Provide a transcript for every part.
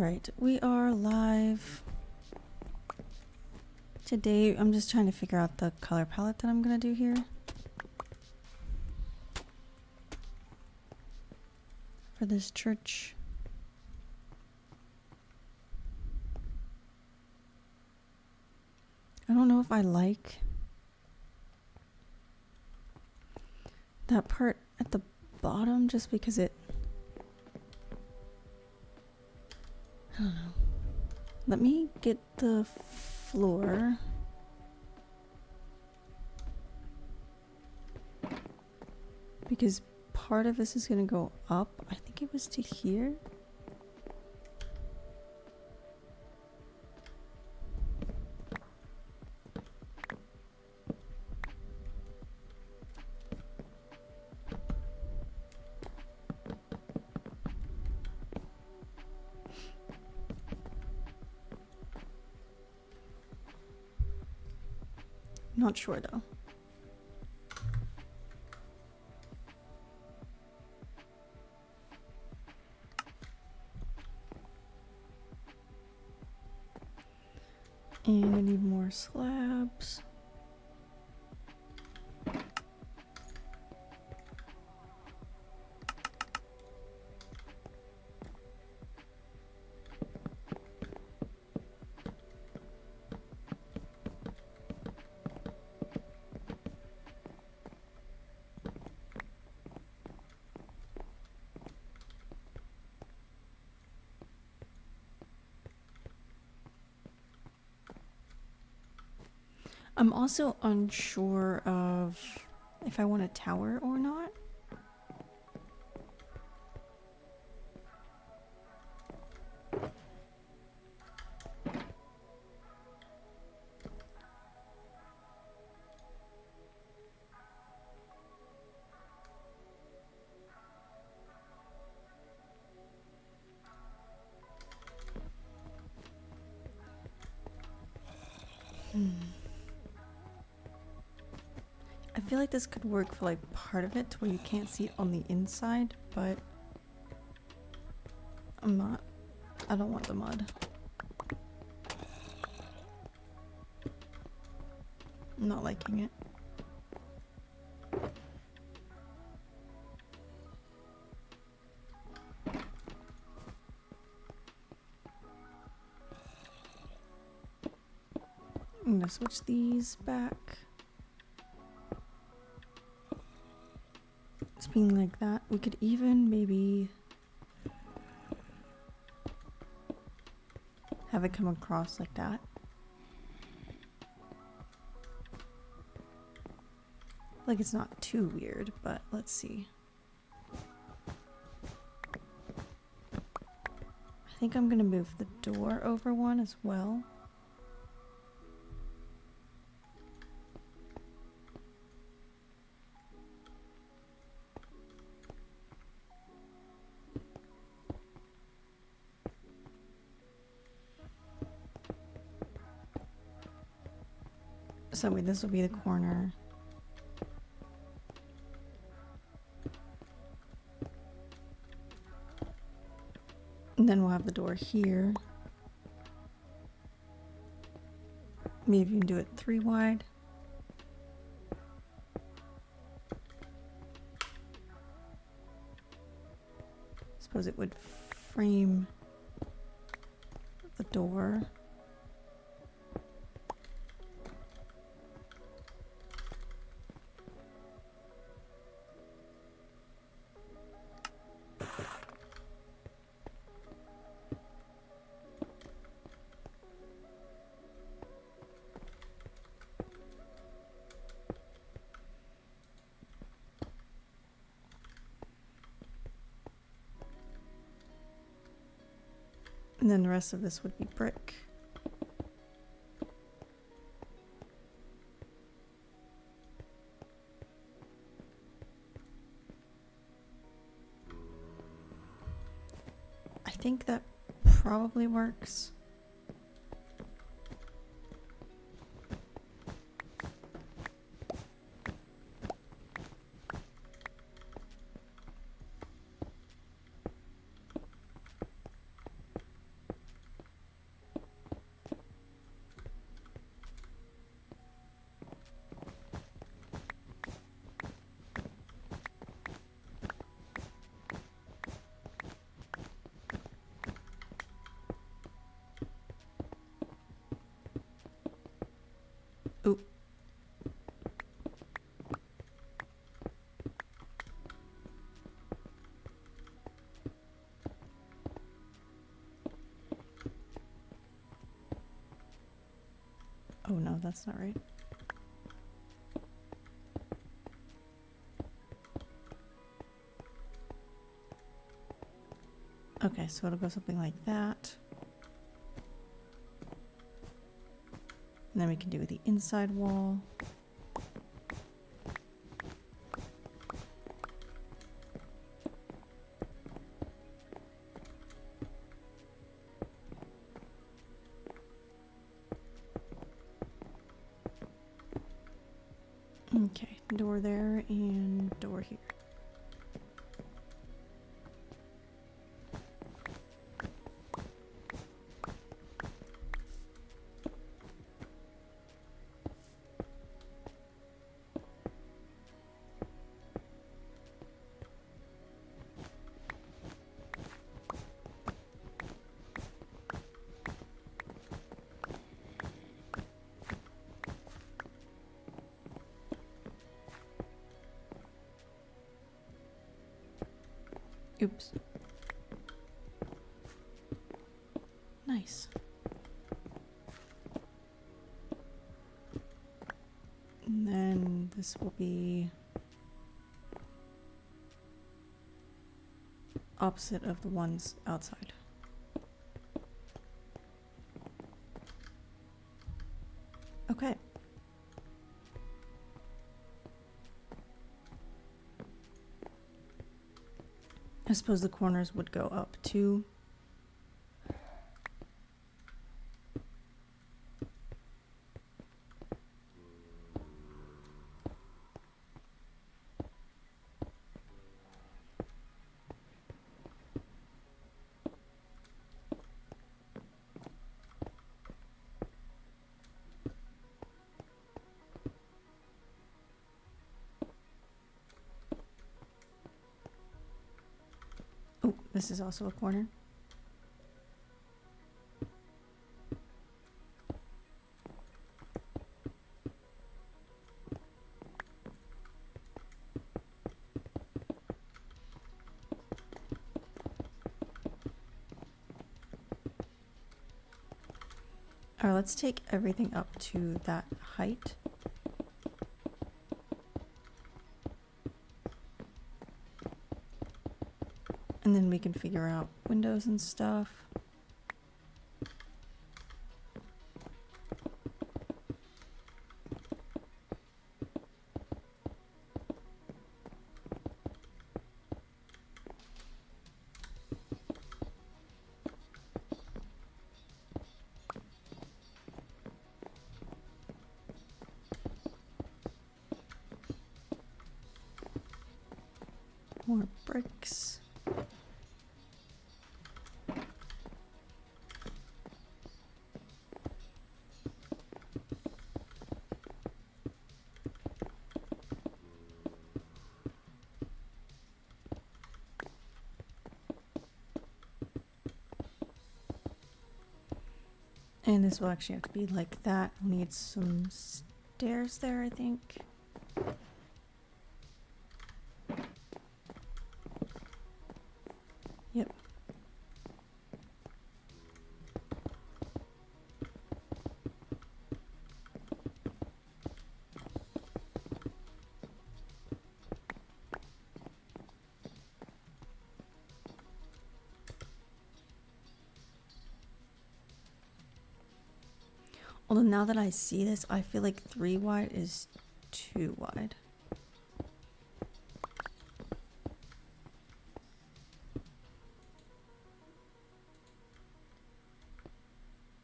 Alright, we are live. Today, I'm just trying to figure out the color palette that I'm gonna do here. For this church. I don't know if I like that part at the bottom just because it, I don't know. Let me get the floor. Because part of this is gonna go up. I think it was to here. Not sure though. And I need more slabs. I'm also unsure of if I want a tower or not. I feel like this could work for like part of it to where you can't see it on the inside, but I don't want the mud. I'm not liking it. I'm gonna switch these back. It's being like that. We could even maybe have it come across like that. Like it's not too weird, but let's see. I think I'm gonna move the door over one as well. So wait, this will be the corner. And then we'll have the door here. Maybe you can do it 3 wide. Suppose it would frame the door. And then the rest of this would be brick. I think that probably works. Oop. Oh no, that's not right. Okay, so it'll go something like that. And then we can do the inside wall. Okay, door there and door here. Oops. Nice. And then this will be opposite of the ones outside. Okay. I suppose the corners would go up too. Oh, this is also a corner. Alright, let's take everything up to that height. And then we can figure out windows and stuff. More bricks. And this will actually have to be like that. We'll need some stairs there, I think. Yep. Although now that I see this, I feel like 3 wide is too wide.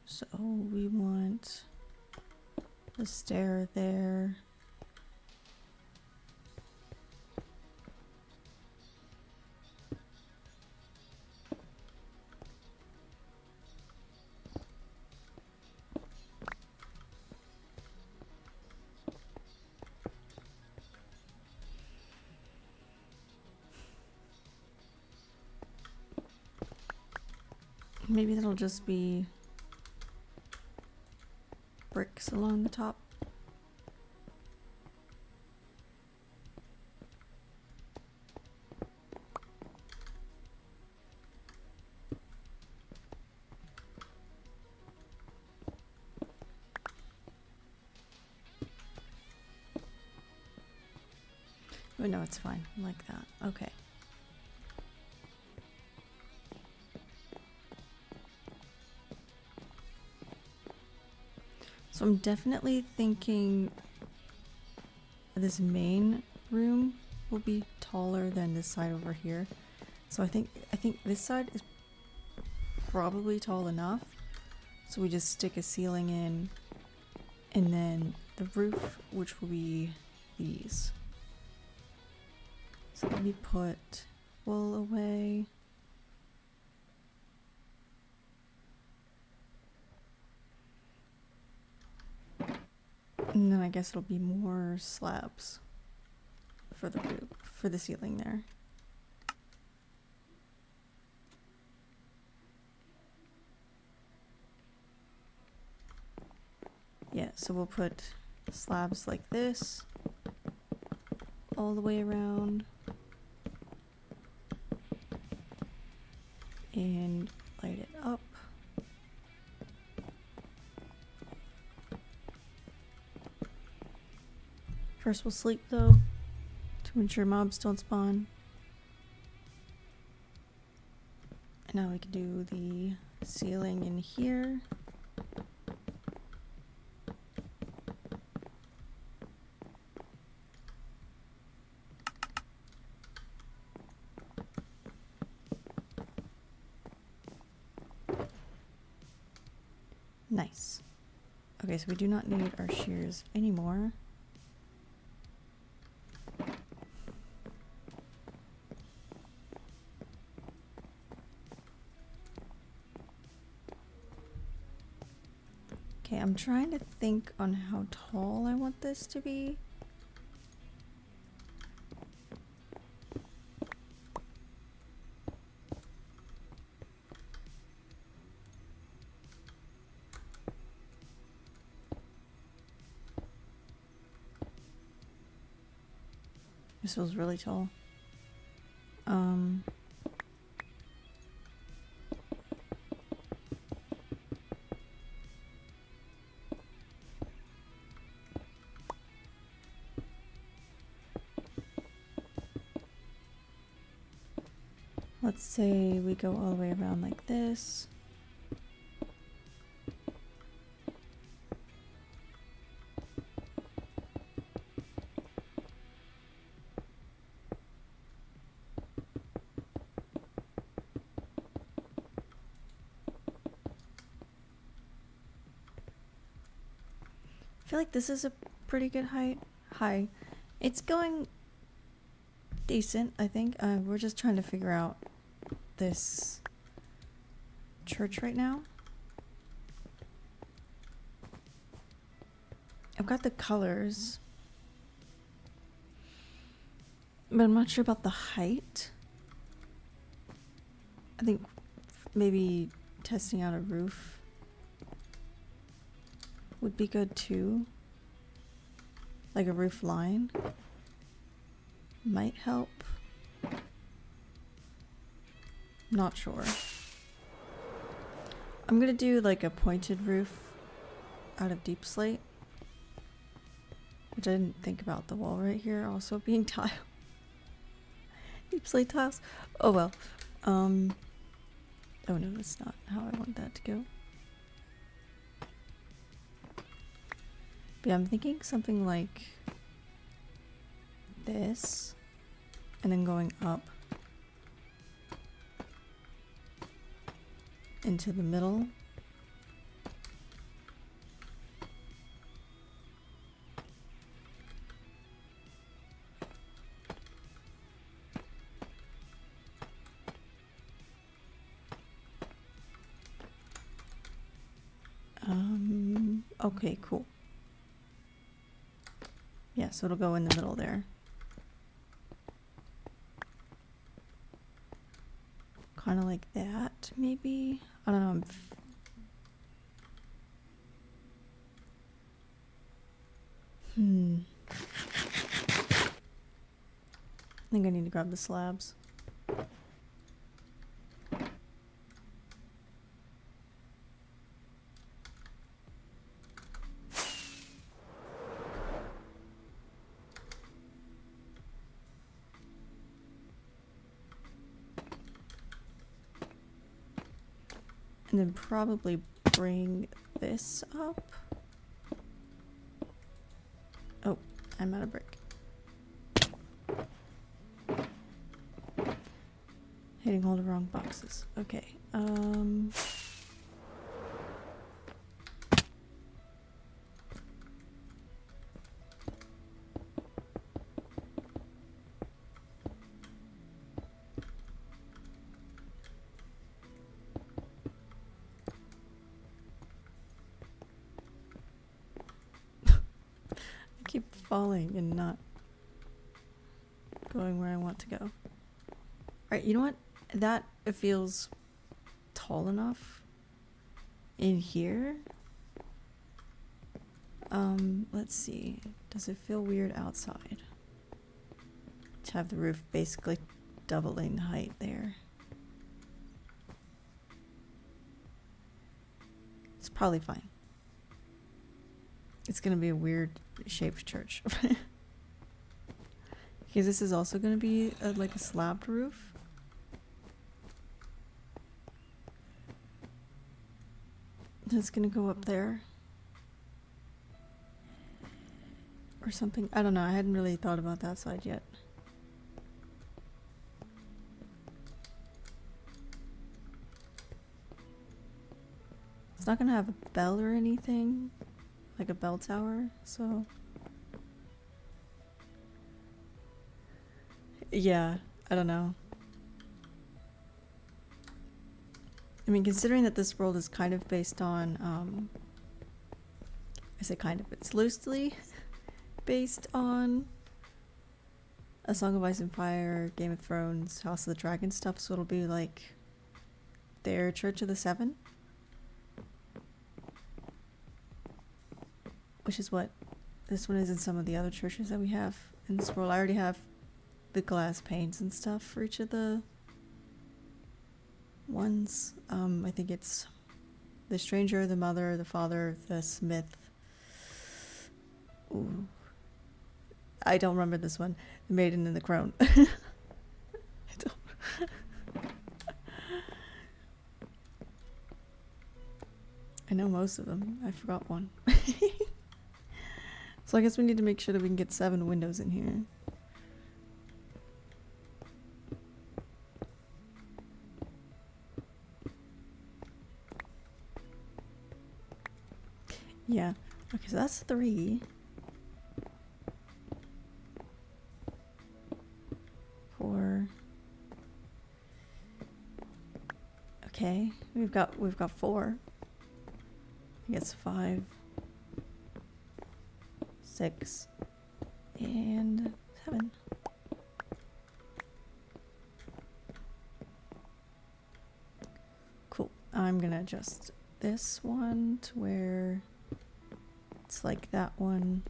So we want the stair there. Maybe that'll just be bricks along the top. But no, it's fine. Like that. Okay. So I'm definitely thinking this main room will be taller than this side over here. So I think this side is probably tall enough. So we just stick a ceiling in, and then the roof, which will be these. So let me put wool away. And then I guess it'll be more slabs for the roof, for the ceiling there. Yeah, so we'll put slabs like this all the way around. And light it up. First we'll sleep though, to ensure mobs don't spawn. And now we can do the ceiling in here. Nice. Okay, so we do not need our shears anymore. Okay, I'm trying to think on how tall I want this to be. This feels really tall. Let's say we go all the way around like this. I feel like this is a pretty good height. Hi. It's going decent, I think. We're just trying to figure out this church right now. I've got the colors, but I'm not sure about the height. I think maybe testing out a roof would be good too. Like a roof line might help. Not sure. I'm gonna do like a pointed roof out of deep slate, which I didn't think about the wall right here also being tile. Deep slate tiles. Oh well. Oh no, that's not how I want that to go. But yeah, I'm thinking something like this, and then going up into the middle. Okay, cool. Yeah, so it'll go in the middle there. Kind of like that, maybe? I don't know. I think I need to grab the slabs. And then probably bring this up. Oh, I'm out of brick. Hitting all the wrong boxes. Okay. I keep falling and not going where I want to go. Alright, you know what? That feels tall enough in here. Let's see. Does it feel weird outside? To have the roof basically doubling the height there. It's probably fine. It's gonna be a weird shaped church. Because this is also gonna be like a slabbed roof. It's gonna go up there. Or something. I don't know. I hadn't really thought about that side yet. It's not gonna have a bell or anything. Like a bell tower, so... Yeah, I don't know. I mean, considering that this world is kind of based on, I say kind of, it's loosely based on A Song of Ice and Fire, Game of Thrones, House of the Dragon stuff, so it'll be like their Church of the Seven. Which is what this one is in some of the other churches that we have in this world. I already have the glass panes and stuff for each of the ones. I think it's the stranger, the mother, the father, the smith. Ooh. I don't remember this one. The maiden and the crone. I don't. I know most of them. I forgot one. So I guess we need to make sure that we can get 7 windows in here. Yeah. Okay, so that's 3. 4. Okay, we've got 4. I guess 5, 6, and 7. Cool. I'm gonna adjust this one to where it's like that one.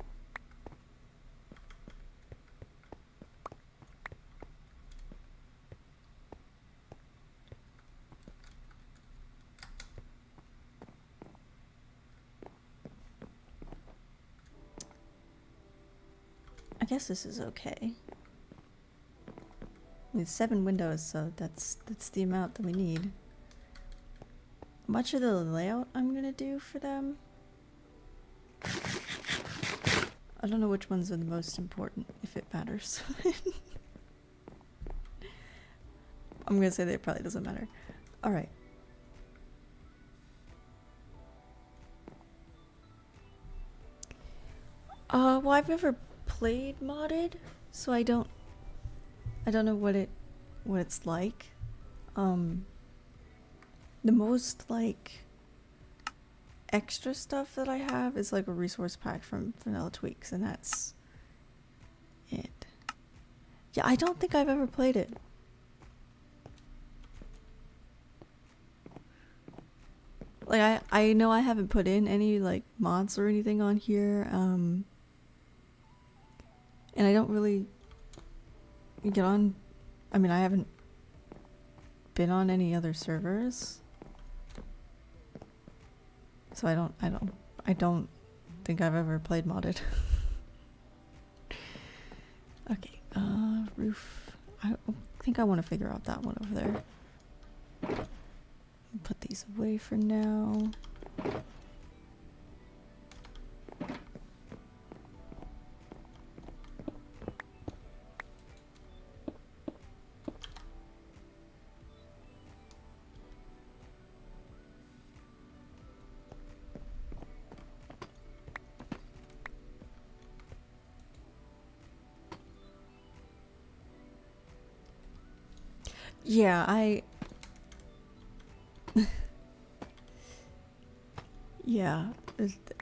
I guess this is okay. With 7 windows, so that's the amount that we need. Much of the layout I'm gonna do for them. I don't know which ones are the most important, if it matters. I'm gonna say that it probably doesn't matter. Alright. Well, I've never played modded, so I don't know what it's like. The most like extra stuff that I have is like a resource pack from Vanilla Tweaks, and that's it. Yeah, I don't think I've ever played it. Like I know I haven't put in any like mods or anything on here, and I don't really get on. I mean, I haven't been on any other servers, so I don't think I've ever played modded. Okay, roof. I think I want to figure out that one over there. Put these away for now. Yeah, yeah,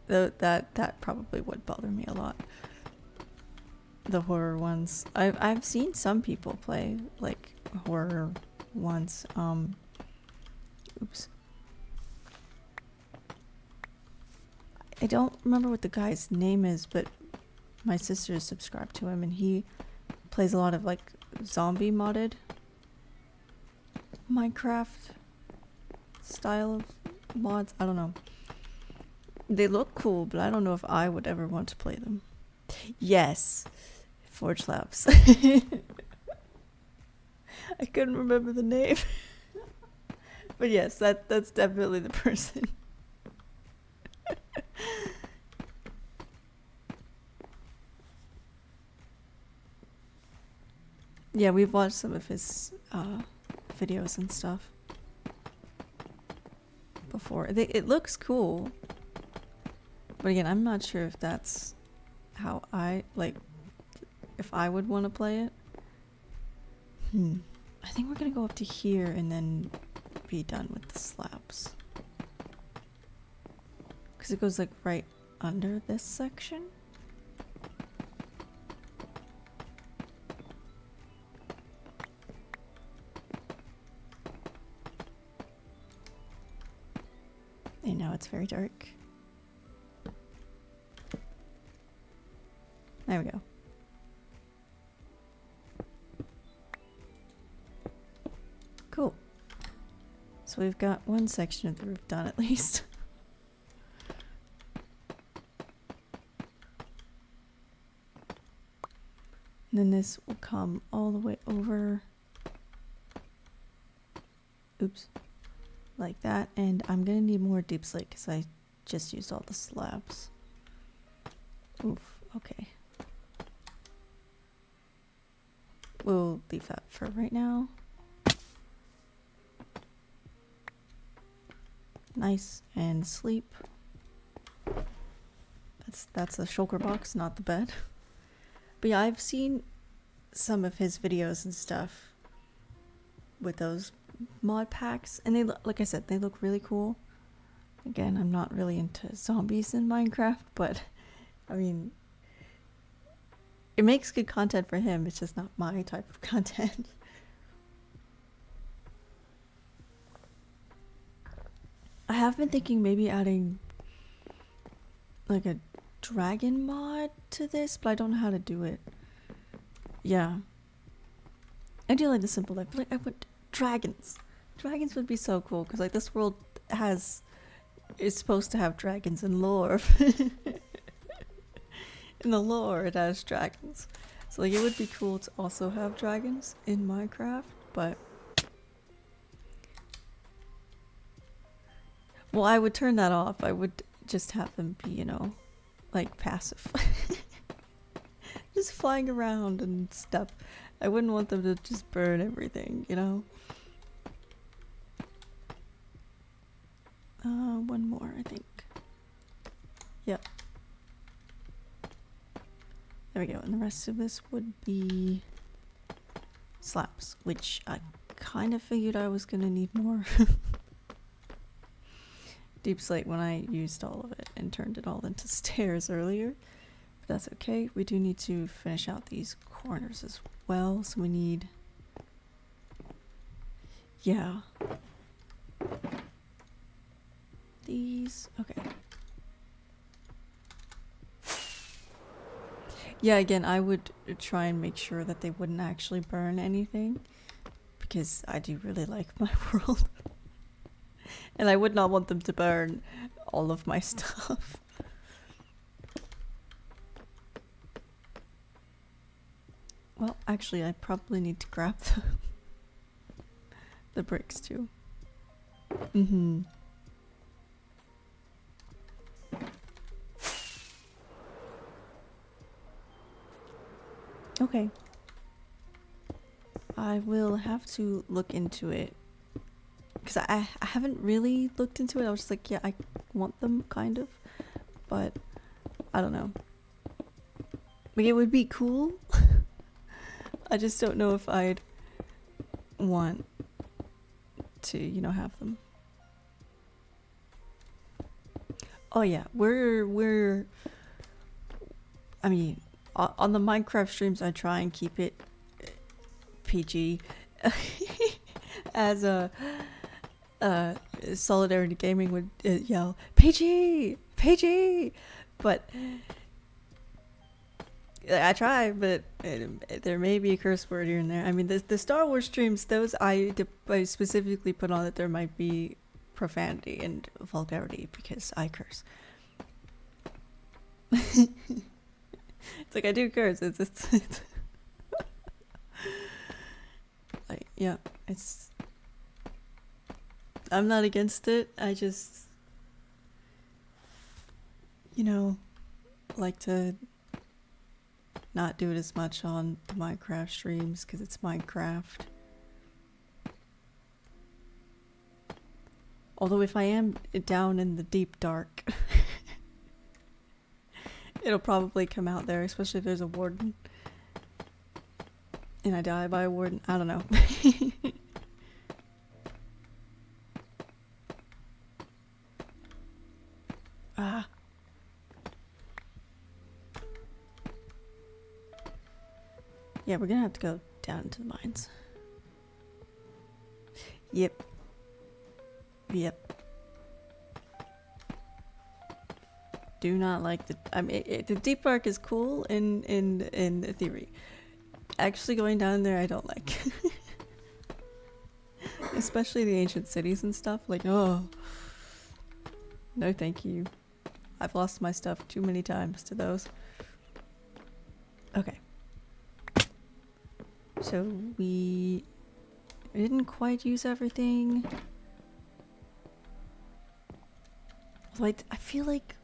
that probably would bother me a lot. The horror ones. I've seen some people play like horror ones. Oops. I don't remember what the guy's name is, but my sister is subscribed to him, and he plays a lot of like zombie modded Minecraft style of mods. I don't know. They look cool, but I don't know if I would ever want to play them. Yes, Forge Labs. I couldn't remember the name. But yes, that's definitely the person. Yeah, we've watched some of his videos and stuff before. It looks cool. But again, I'm not sure if that's how I, like, if I would want to play it. I think we're going to go up to here and then be done with the slabs. Because it goes, like, right under this section. And now it's very dark. There we go. Cool. So we've got one section of the roof done at least. And then this will come all the way over. Oops. Like that. And I'm going to need more deep slate because I just used all the slabs. Oof. Okay. We'll leave that for right now. Nice and sleep. That's a shulker box, not the bed. But yeah, I've seen some of his videos and stuff with those mod packs, and they like I said, they look really cool. Again, I'm not really into zombies in Minecraft, but I mean, it makes good content for him. It's just not my type of content. I have been thinking maybe adding like a dragon mod to this, but I don't know how to do it. Yeah. I do like the simple life, but like I would dragons. Dragons would be so cool because like this world is supposed to have dragons in lore. In the lore it has dragons. So like it would be cool to also have dragons in Minecraft, but well, I would turn that off. I would just have them be, you know, like passive. Just flying around and stuff. I wouldn't want them to just burn everything, you know? One more, I think. Yep. There we go. And the rest of this would be slabs, which I kind of figured I was going to need more. Deep slate when I used all of it and turned it all into stairs earlier. But that's okay. We do need to finish out these corners as well. So we need... yeah. These... okay. Yeah, again, I would try and make sure that they wouldn't actually burn anything. Because I do really like my world. And I would not want them to burn all of my stuff. Well, actually, I probably need to grab the bricks too. Mm-hmm. Okay. I will have to look into it. Because I haven't really looked into it. I was just like, yeah, I want them, kind of. But, I don't know. Like, it would be cool. I just don't know if I'd want to, you know, have them. Oh yeah, I mean, on the Minecraft streams I try and keep it PG. As a Solidarity Gaming would yell, PG! PG! But I try, but there may be a curse word here and there. I mean, the Star Wars streams, those I specifically put on that there might be profanity and vulgarity because I curse. It's like I do curse. It's like, yeah, it's. I'm not against it. I just, you know, like to not do it as much on the Minecraft streams because it's Minecraft. Although if I am down in the deep dark, it'll probably come out there, especially if there's a warden. And I die by a warden. I don't know. Ah. Yeah, we're gonna have to go down into the mines. Yep. Yep. Do not like the. I mean, the deep dark is cool in theory. Actually, going down there, I don't like. Especially the ancient cities and stuff. Like, oh, no, thank you. I've lost my stuff too many times to those. Okay. So we didn't quite use everything. Like, I feel like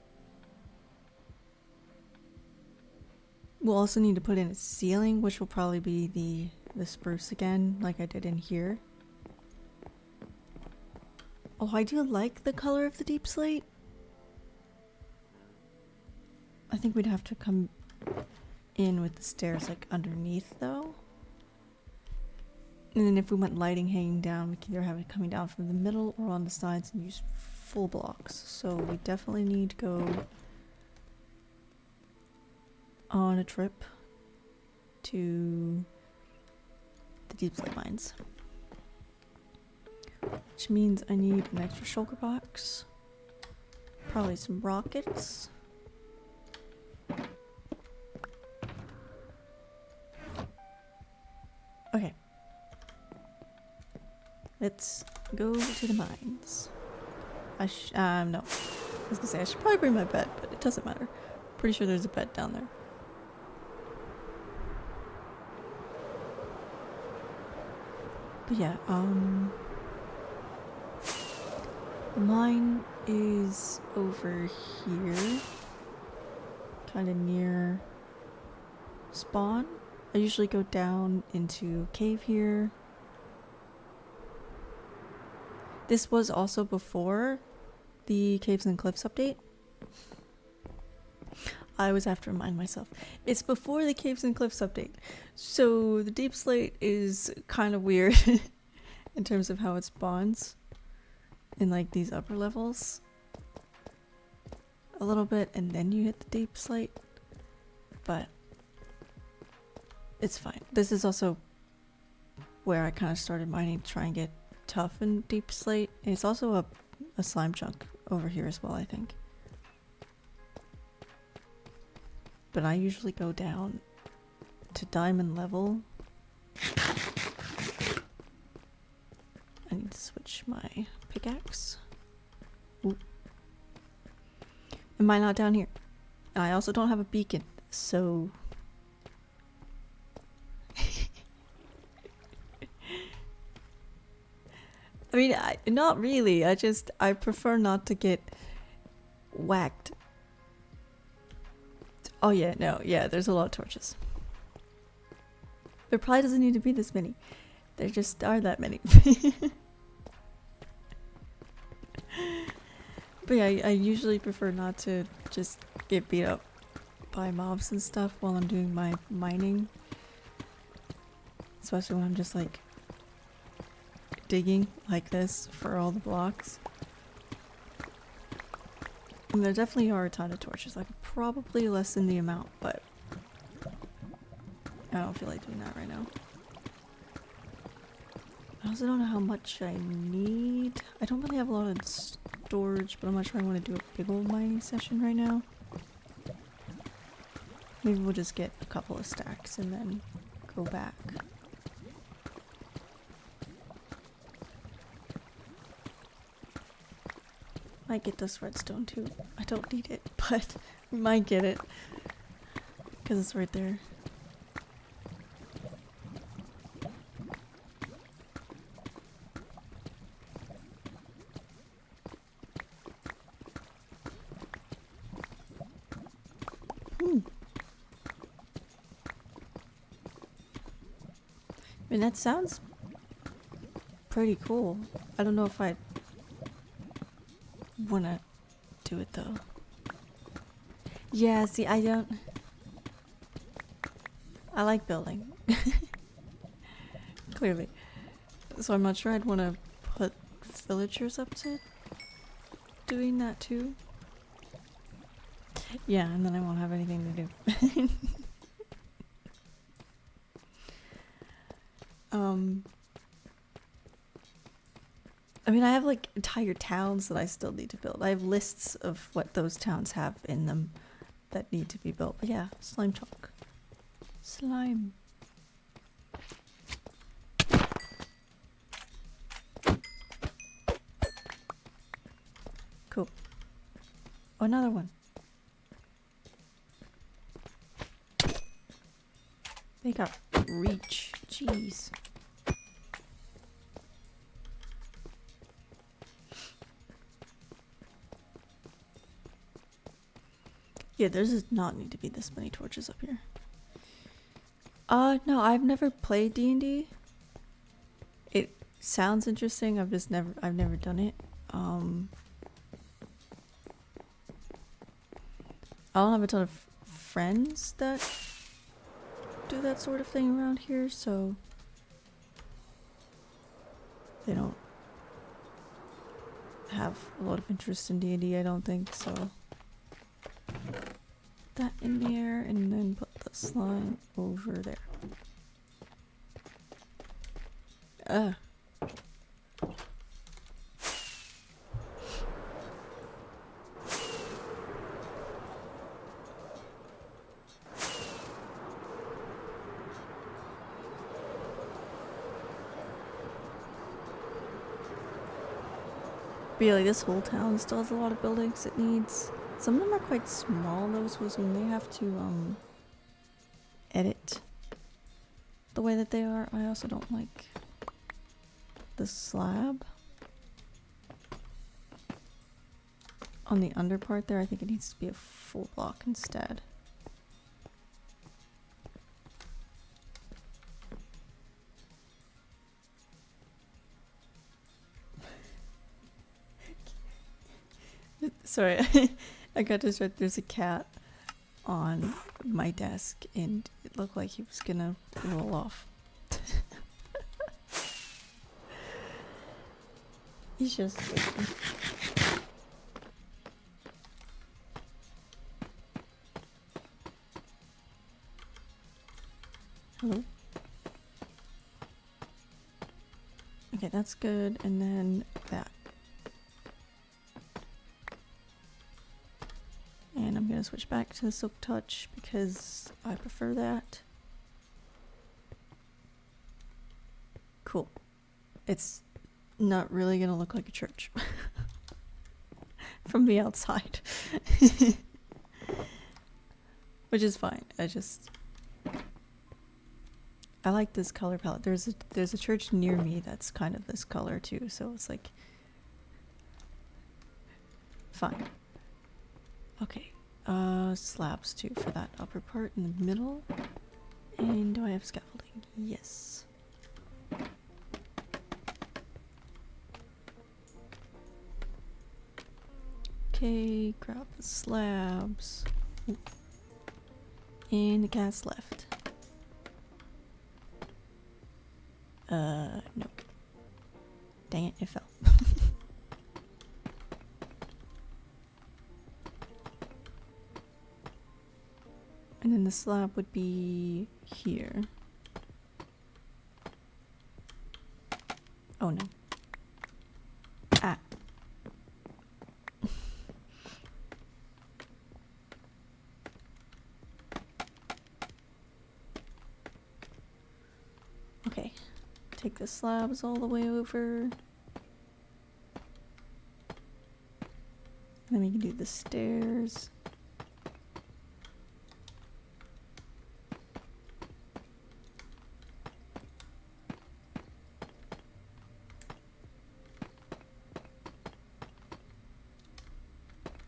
we'll also need to put in a ceiling, which will probably be the spruce again, like I did in here. Oh, I do like the color of the deep slate. I think we'd have to come in with the stairs like underneath though. And then if we want lighting hanging down, we can either have it coming down from the middle or on the sides and use full blocks. So we definitely need to go on a trip to the deep slate mines. Which means I need an extra shulker box. Probably some rockets. Okay. Let's go to the mines. No. I was gonna say I should probably bring my bed, but it doesn't matter. Pretty sure there's a bed down there. But yeah, the mine is over here. Kind of near spawn. I usually go down into a cave here. This was also before the Caves and Cliffs update. I always have to remind myself. It's before the Caves and Cliffs update. So the deep slate is kind of weird in terms of how it spawns in like these upper levels. A little bit and then you hit the deep slate. But it's fine. This is also where I kind of started mining to try and get tough and deep slate. And it's also a slime chunk over here as well, I think. But I usually go down to diamond level. I need to switch my pickaxe. Ooh. Am I not down here? I also don't have a beacon, so I mean, not really. I prefer not to get whacked. Oh yeah, no, yeah, there's a lot of torches. There probably doesn't need to be this many. There just are that many. But yeah, I usually prefer not to just get beat up by mobs and stuff while I'm doing my mining. Especially when I'm just like digging like this for all the blocks. And there definitely are a ton of torches. I could probably lessen the amount, but I don't feel like doing that right now. I also don't know how much I need. I don't really have a lot of storage, but I'm not sure I want to do a big old mining session right now. Maybe we'll just get a couple of stacks and then go back. Might get this redstone too. I don't need it, but we might get it. Because it's right there. I mean, that sounds pretty cool. I don't know if I want to do it though. Yeah, see, I like building. Clearly. So I'm not sure I'd want to put villagers up to doing that too. Yeah, and then I won't have anything to do. I mean, I have like entire towns that I still need to build. I have lists of what those towns have in them that need to be built. But yeah, slime chalk. Slime. Cool. Oh, another one. They got reach. Jeez. Yeah, there does not need to be this many torches up here. No, I've never played D&D. It sounds interesting. I've never done it. I don't have a ton of friends that do that sort of thing around here, so they don't have a lot of interest in D&D, I don't think, so that in there and then put the slime over there. Really, this whole town still has a lot of buildings it needs. Some of them are quite small, those was when they have to edit the way that they are. I also don't like the slab on the under part there. I think it needs to be a full block instead. Sorry, I got distracted. There's a cat on my desk and it looked like he was gonna roll off. He's just sleeping. Hello? Okay, that's good. And then that. And I'm gonna switch back to the Silk Touch because I prefer that. Cool. It's not really gonna look like a church from the outside. Which is fine. I like this color palette. There's a church near me that's kind of this color too, so it's like fine. Okay. Slabs too for that upper part in the middle. And do I have scaffolding? Yes. Okay, grab the slabs. Ooh. And the cat's left. Nope. Dang it, it fell. And then the slab would be here. Oh no. Ah. Okay. Take the slabs all the way over. Then we can do the stairs.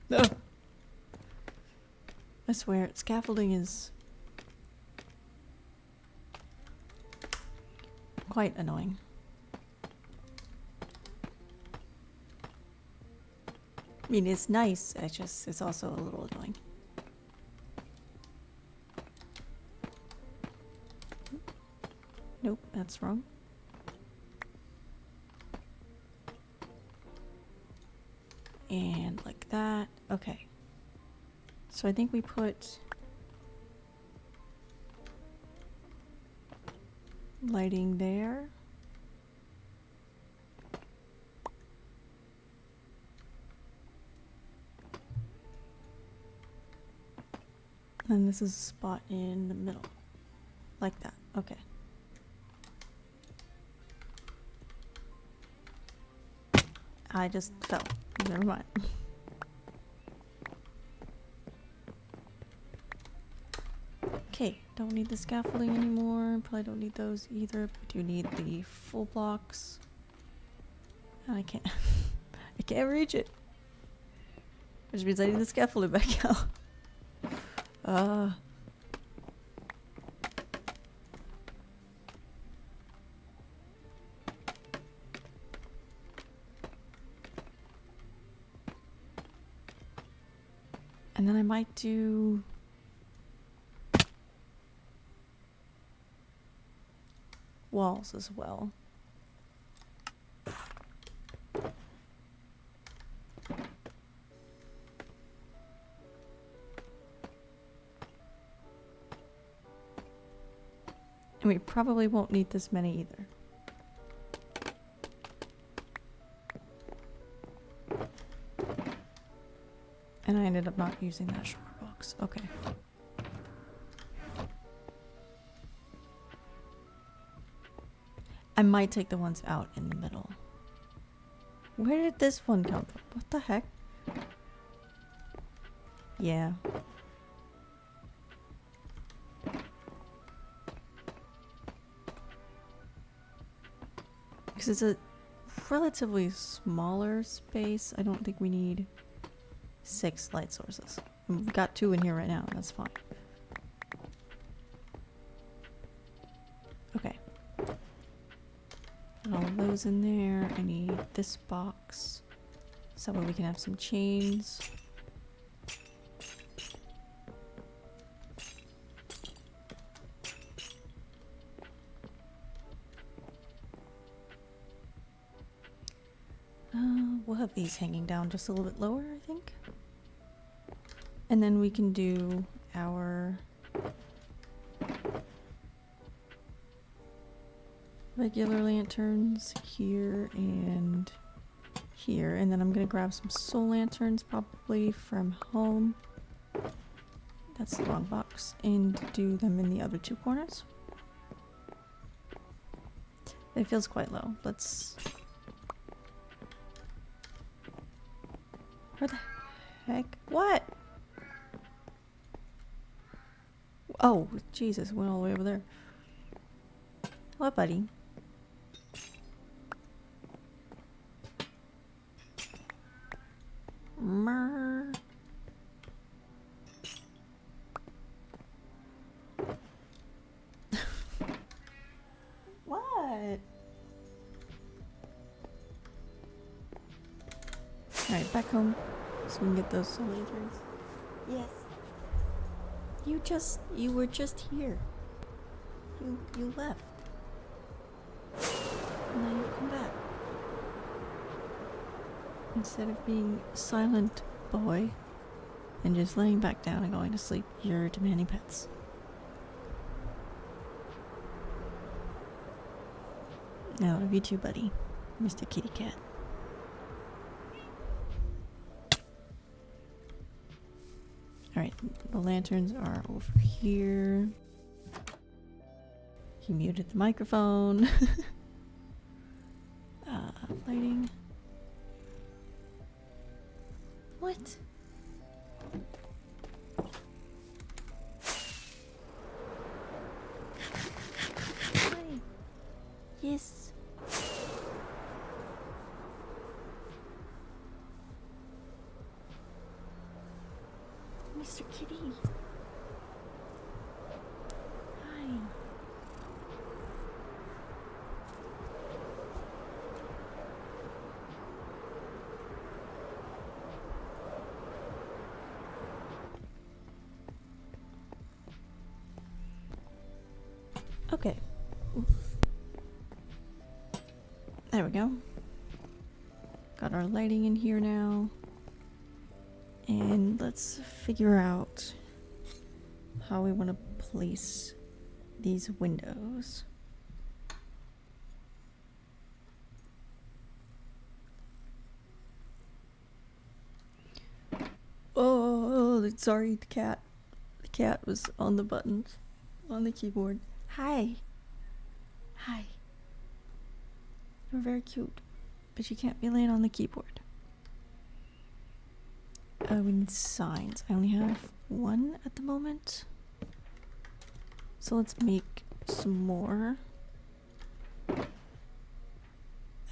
No. I swear, scaffolding is quite annoying. I mean, it's nice, it's also a little annoying. Nope, that's wrong. And like that. Okay. So I think we put lighting there. And this is a spot in the middle. Like that. Okay. I just fell. Never mind. Okay, don't need the scaffolding anymore. Probably don't need those either. But we do need the full blocks. And I can't I can't reach it. Which means I need the scaffolding back out. And then I might do walls as well. And we probably won't need this many either. And I ended up not using that sugar box. Okay. I might take the ones out in the middle. Where did this one come from? What the heck? Yeah. Because it's a relatively smaller space. I don't think we need 6 light sources. And we've got 2 in here right now. That's fine. Okay. Put all of those in there. I need this box. So that way we can have some chains. We'll have these hanging down just a little bit lower, I think. And then we can do our regular lanterns here and here. And then I'm going to grab some soul lanterns probably from home. That's the wrong box. And do them in the other 2 corners. It feels quite low. Let's... Where the heck? What? Oh, Jesus, went all the way over there. What, buddy? Mer. What? Alright, back home so we can get those soul lanterns. Yes. You were just here. You left. And now you've come back. Instead of being a silent boy and just laying back down and going to sleep, you're demanding pets. I love you too, buddy. Mr. Kitty Cat. Alright, the lanterns are over here. He muted the microphone. Lighting. What? Hi. Yes. Mr. Kitty. Hi. Okay. Oof. There we go. Got our lighting in here now. And let's figure out how we want to place these windows. Oh, sorry, the cat. The cat was on the buttons on the keyboard. Hi. Hi. You're very cute, but you can't be laying on the keyboard. We need signs. I only have one at the moment. So let's make some more.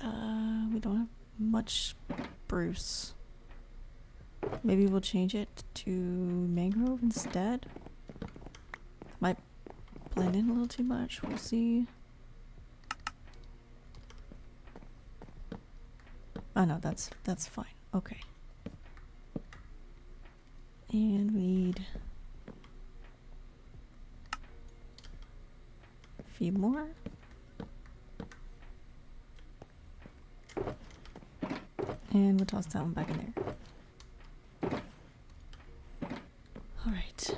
We don't have much spruce. Maybe we'll change it to mangrove instead. Might blend in a little too much. We'll see. Oh no, that's fine. Okay. And we need a few more. And we'll toss that one back in there. Alright.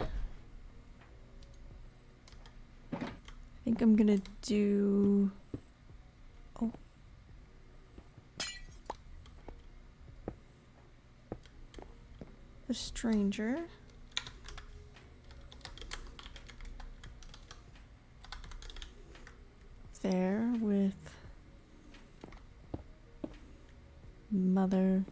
I think I'm gonna do... Oh. The stranger. There with mother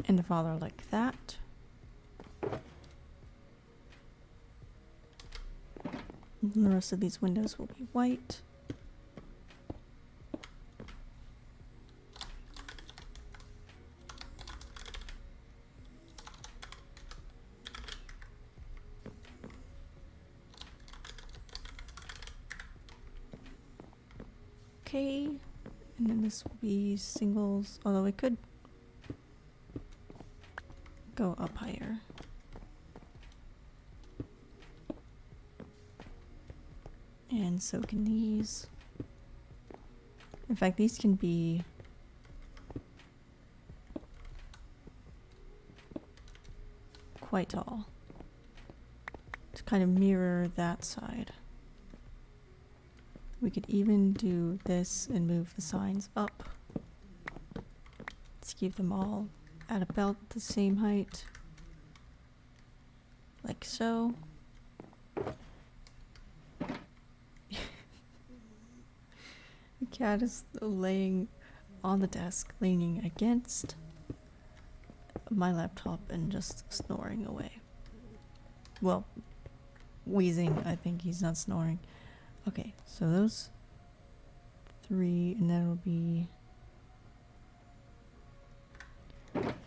and the father like that. And the rest of these windows will be white. Okay, and then this will be singles, although it could go up higher. And so can these. In fact, these can be quite tall to kind of mirror that side. We could even do this and move the signs up. Let's keep them all at about the same height. Like so. The cat is laying on the desk, leaning against my laptop and just snoring away. Well, wheezing. I think he's not snoring. Okay, so those 3, and that'll be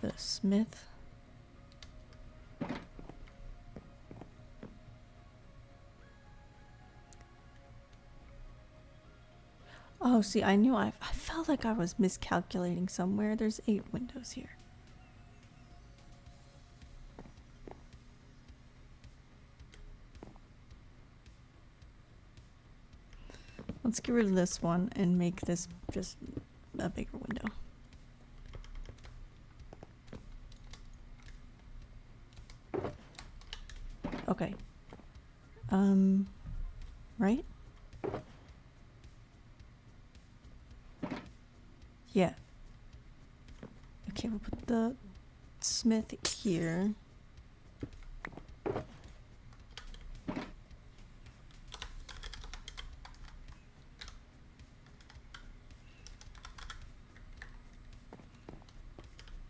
the smith. Oh, see, I knew I felt like I was miscalculating somewhere. There's 8 windows here. Let's get rid of this one and make this just a bigger window. Okay. Right? Yeah. Okay, we'll put the smith here.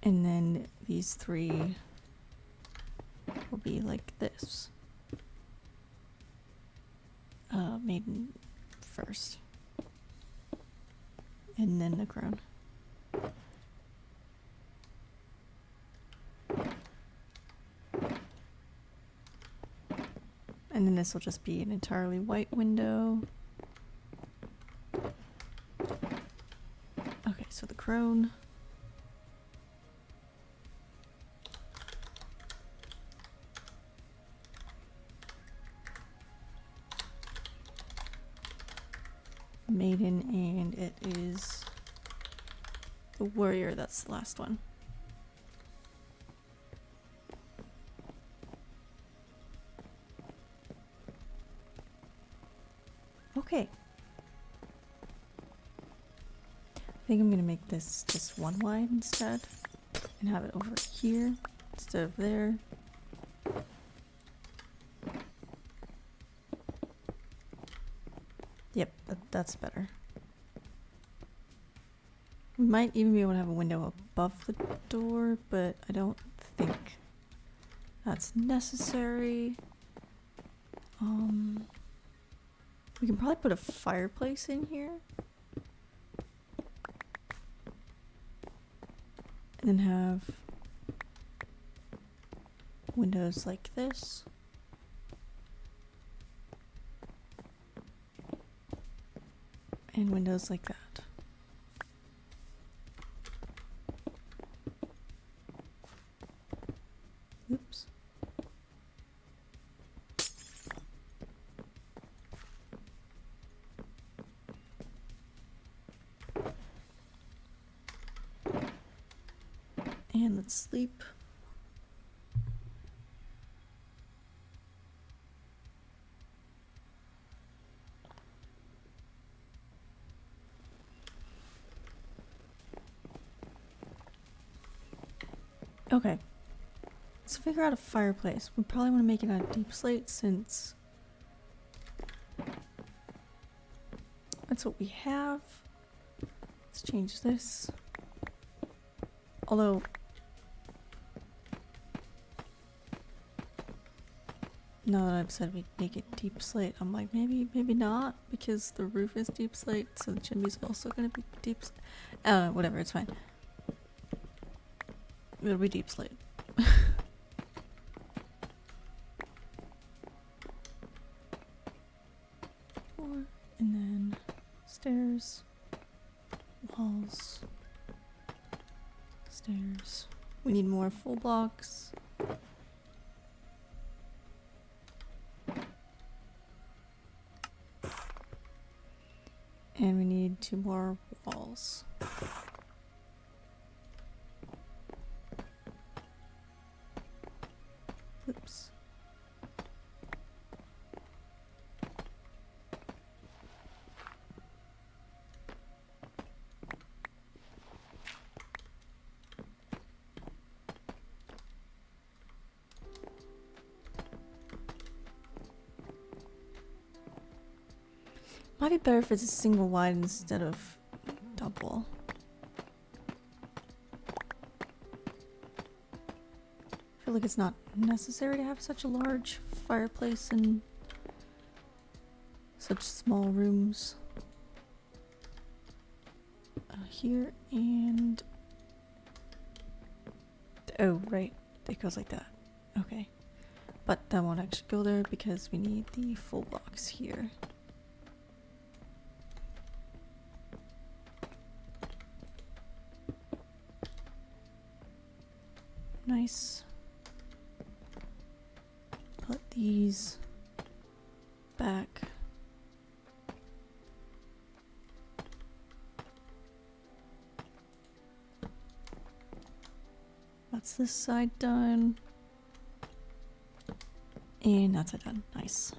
And then these 3 will be like this. Maiden first. And then the crown. And then this will just be an entirely white window. Okay, so the crone. Maiden, and it is the warrior. That's the last one. Okay. I think I'm gonna make this just 1 wide instead and have it over here instead of there. Yep, that's better. We might even be able to have a window above the door, but I don't think that's necessary. We can probably put a fireplace in here. And then have windows like this. And windows like that. Oops. And let's sleep. Okay. Let's figure out a fireplace. We probably want to make it out of deep slate since that's what we have. Let's change this. Although, now that I've said we make it deep slate, I'm like, maybe not, because the roof is deep slate, so the chimney's also gonna be deep slate. Whatever, it's fine. It'll be deep slate. And then stairs, walls, stairs. We need more full blocks. And we need 2 more walls. Oops. Might be better if it's a single wide instead of double. I feel like it's not necessary to have such a large fireplace and such small rooms. Here and... oh, right. It goes like that. Okay. But that won't actually go there because we need the full box here. Nice. Put these back. That's this side done. And that's it done. Nice.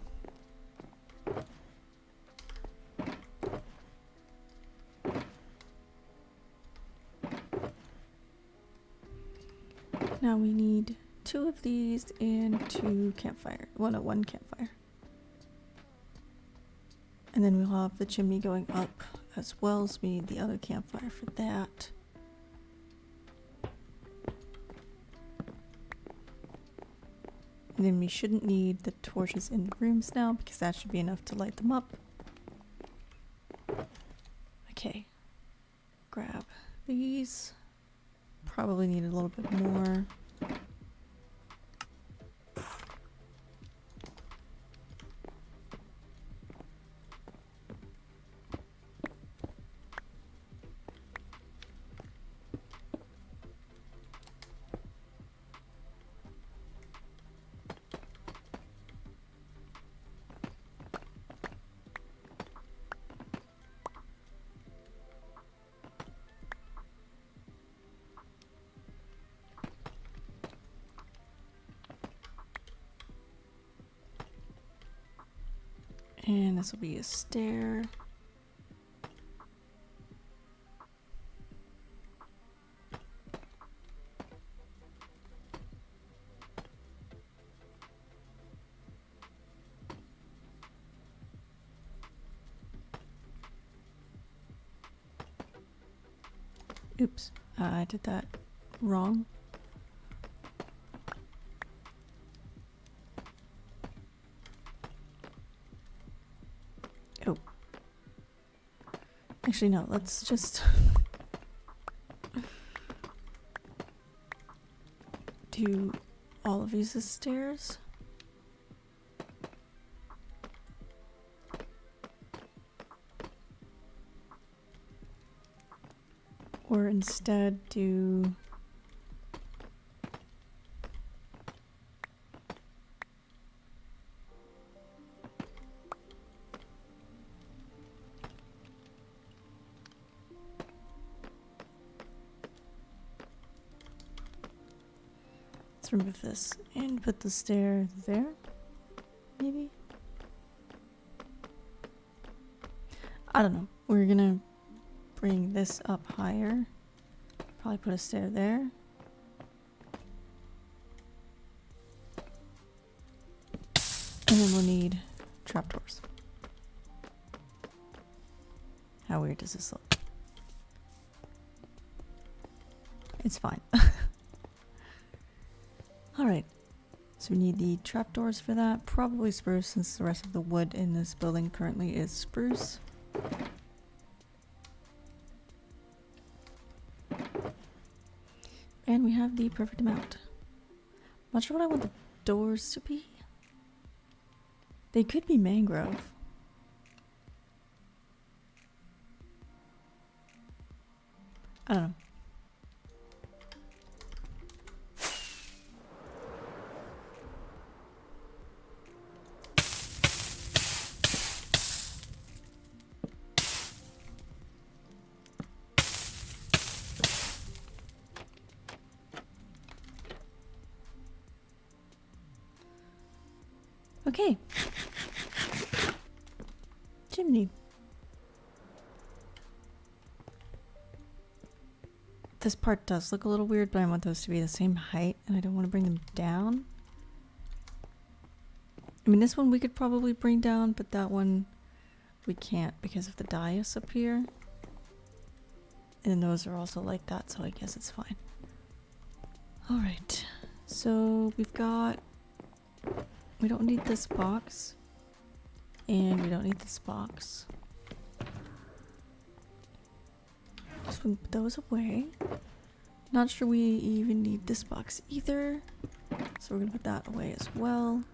Now we need 2 of these and 2 campfire. Well, no, 1 campfire. And then we'll have the chimney going up as well, so we need the other campfire for that. And then we shouldn't need the torches in the rooms now because that should be enough to light them up. Okay. Grab these. Probably need a little bit more. And this will be a stair. Oops, I did that wrong. Oh. Actually, no, let's just do all of these as stairs. Or instead do let's remove this and put the stair there, maybe? I don't know. We're gonna bring this up higher. Probably put a stair there. And then we'll need trapdoors. How weird does this look? It's fine. Alright. So we need the trapdoors for that. Probably spruce since the rest of the wood in this building currently is spruce. And we have the perfect amount. Not sure what I want the doors to be. They could be mangrove. I don't know. Okay. Chimney. This part does look a little weird, but I want those to be the same height and I don't want to bring them down. I mean, this one we could probably bring down, but that one we can't because of the dais up here. And those are also like that, so I guess it's fine. Alright, so we've got... we don't need this box. And we don't need this box. Just gonna put those away. Not sure we even need this box either. So we're gonna put that away as well.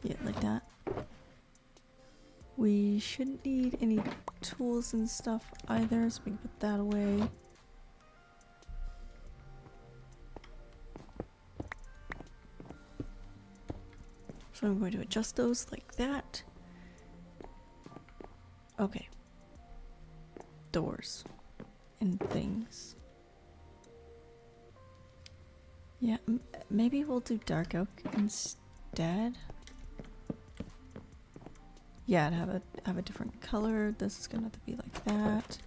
Yeah, like that. We shouldn't need any tools and stuff either, so we can put that away. So I'm going to adjust those like that. Okay. Doors and things. Yeah, maybe we'll do dark oak instead. Yeah, to have a different color. This is gonna have to be like that.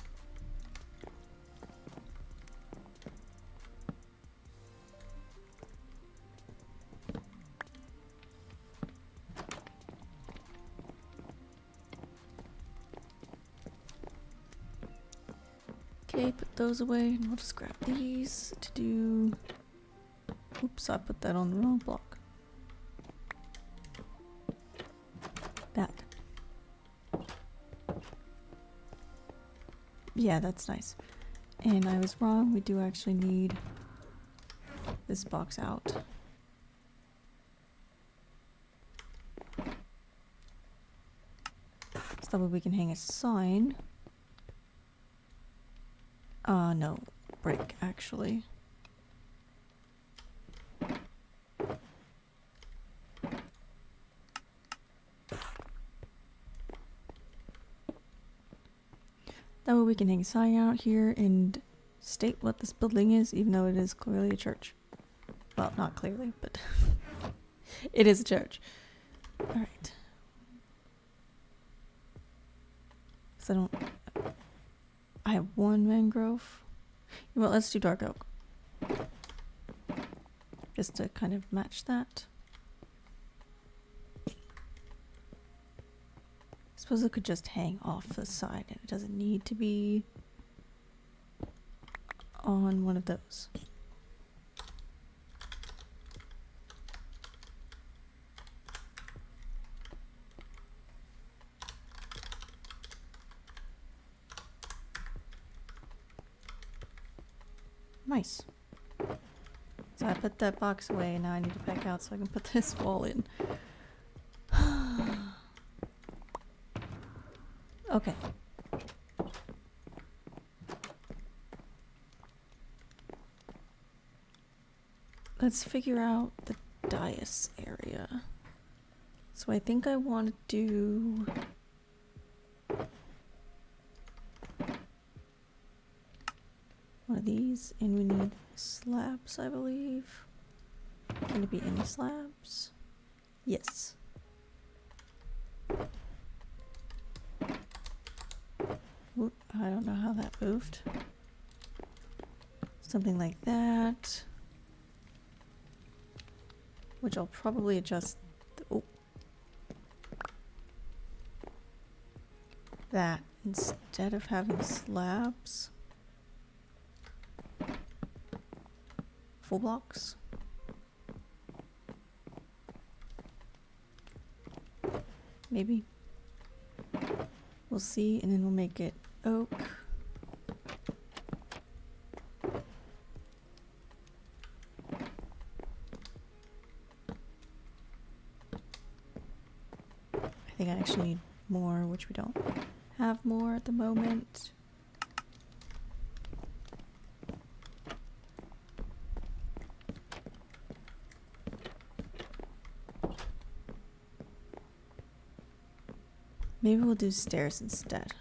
Okay, put those away, and we'll just grab these to do. Oops, I put that on the wrong block. That. Yeah, that's nice. And I was wrong, we do actually need this box out. So that way we can hang a sign. No, brick actually. That way we can hang a sign out here and state what this building is, even though it is clearly a church. Well, not clearly, but it is a church. Alright. So I have one mangrove. Well, let's do dark oak. Just to kind of match that. I suppose it could just hang off the side and it doesn't need to be on one of those. Nice. So I put that box away and now I need to back out so I can put this wall in. Okay. Let's figure out the dais area. So I think I want to do one of these, and we need slabs, I believe. Can it be any slabs? Yes. Oop, I don't know how that moved. Something like that. Which I'll probably adjust. Oh. That instead of having slabs. Full blocks. Maybe. We'll see, and then we'll make it oak. I think I actually need more, which we don't have more at the moment. Maybe we'll do stairs instead.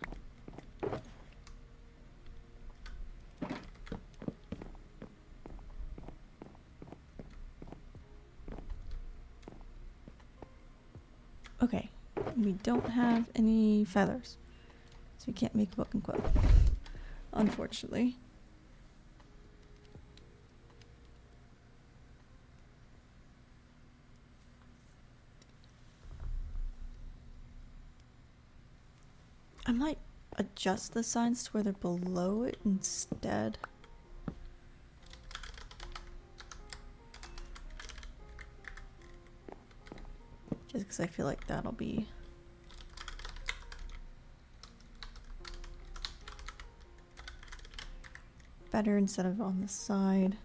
Okay, we don't have any feathers, so we can't make a book and quill, unfortunately. I might adjust the signs to where they're below it instead. Just because I feel like that'll be better instead of on the side.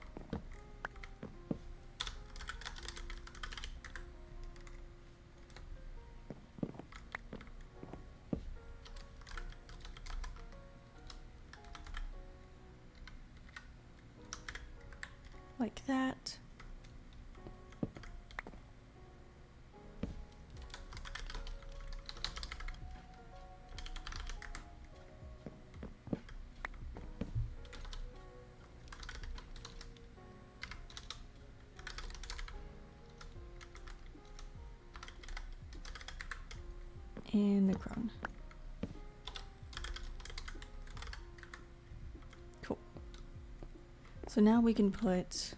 Like that. And the crown. Cool. So now we can put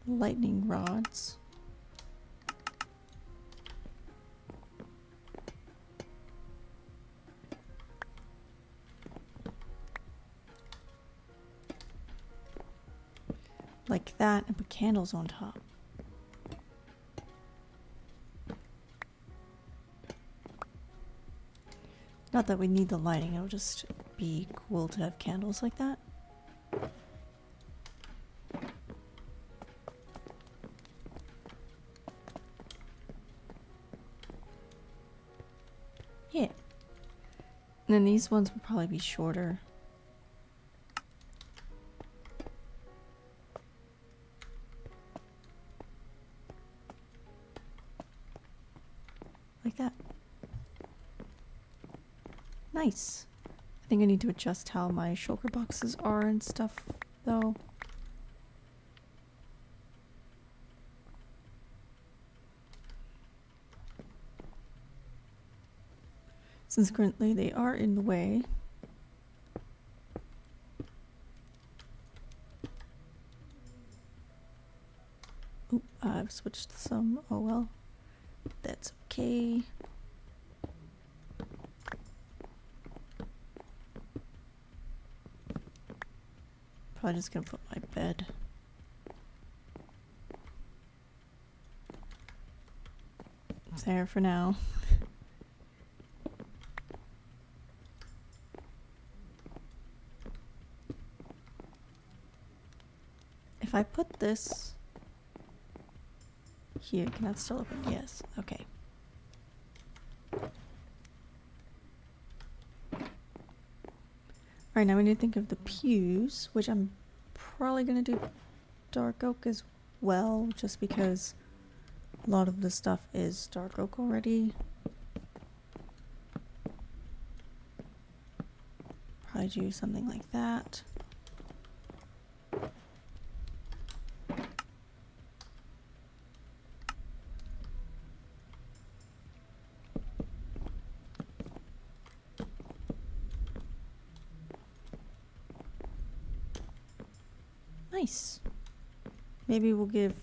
lightning rods. Like that, and put candles on top. Not that we need the lighting, it'll just be cool to have candles like that. Yeah. And then these ones will probably be shorter. Like that. Nice. I think I need to adjust how my shulker boxes are and stuff, though. Since currently they are in the way. Oop, I've switched some. Oh well. That's okay. Probably just gonna put my bed. There for now. If I put this here, can that still open? Yes. Okay. Alright, now we need to think of the pews, which I'm probably gonna do dark oak as well, just because a lot of the stuff is dark oak already. Probably do something like that. Nice. Maybe we'll give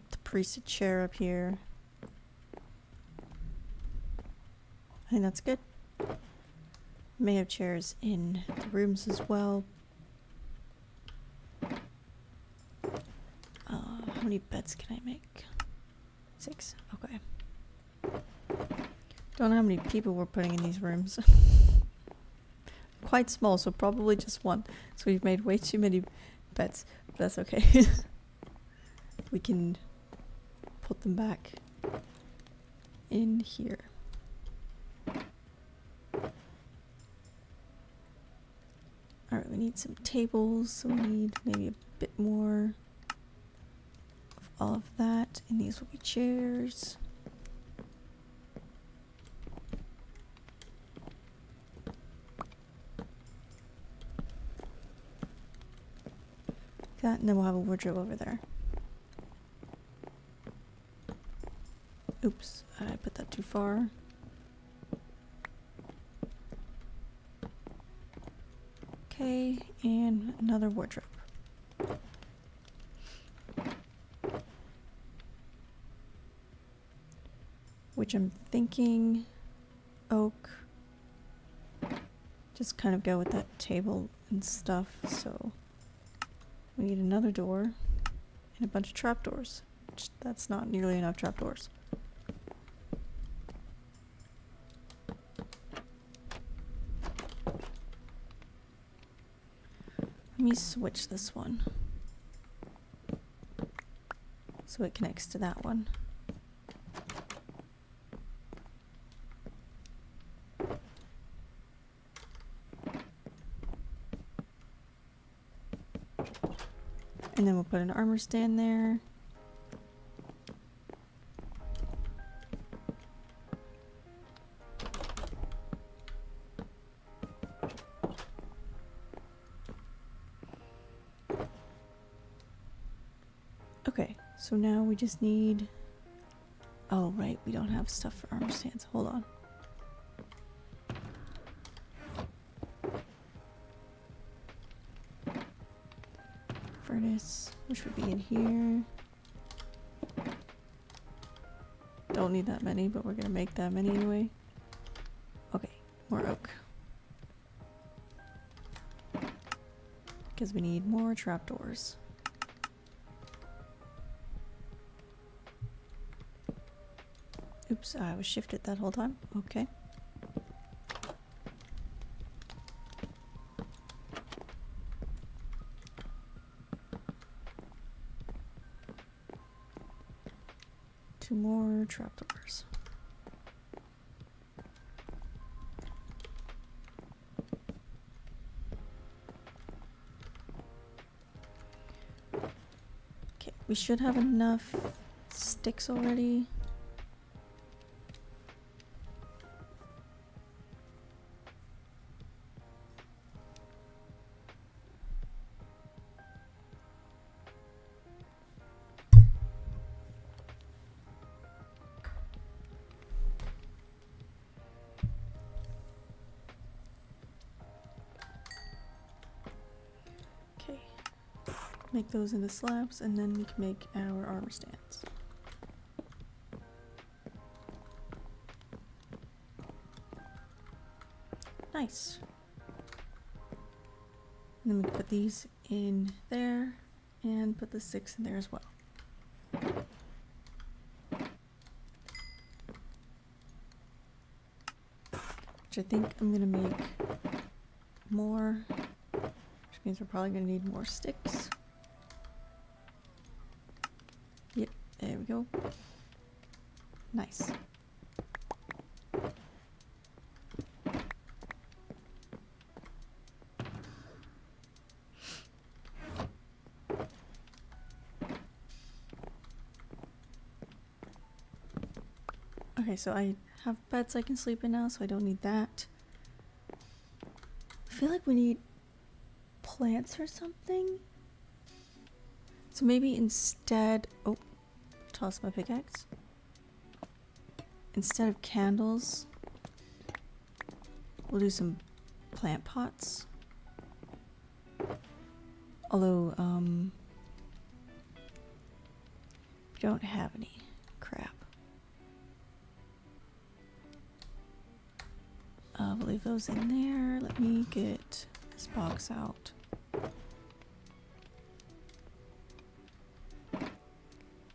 the priest a chair up here. I think that's good. May have chairs in the rooms as well. How many beds can I make? 6. Okay. Don't know how many people we're putting in these rooms. Quite small, so probably just one. So we've made way too many beds. But that's okay. We can put them back in here. Alright, we need some tables, so we need maybe a bit more of all of that. And these will be chairs. That, and then we'll have a wardrobe over there. Oops, I put that too far. Okay, and another wardrobe. Which I'm thinking oak. Just kind of go with that table and stuff, so we need another door and a bunch of trapdoors. That's not nearly enough trapdoors. Let me switch this one so it connects to that one. And then we'll put an armor stand there. Okay, so now we just need... Oh, right, we don't have stuff for armor stands. Hold on. Furnace, which would be in here. Don't need that many, but we're gonna make that many anyway. Okay, more oak. Because we need more trapdoors. Oops, I was shifted that whole time. Okay. Two more trapdoors. Okay, we should have enough sticks already. Okay, make those into slabs and then we can make our armor stands. Nice. And then we can put these in there and put the 6 in there as well. Which I think I'm gonna make more, which means we're probably gonna need more sticks. Yep, there we go. Nice. Okay, so I have beds I can sleep in now, so I don't need that. I feel like we need plants or something. So maybe instead... Oh, toss my pickaxe. Instead of candles, we'll do some plant pots. Although, we don't have any. Crap. We'll leave those in there. Let me get this box out.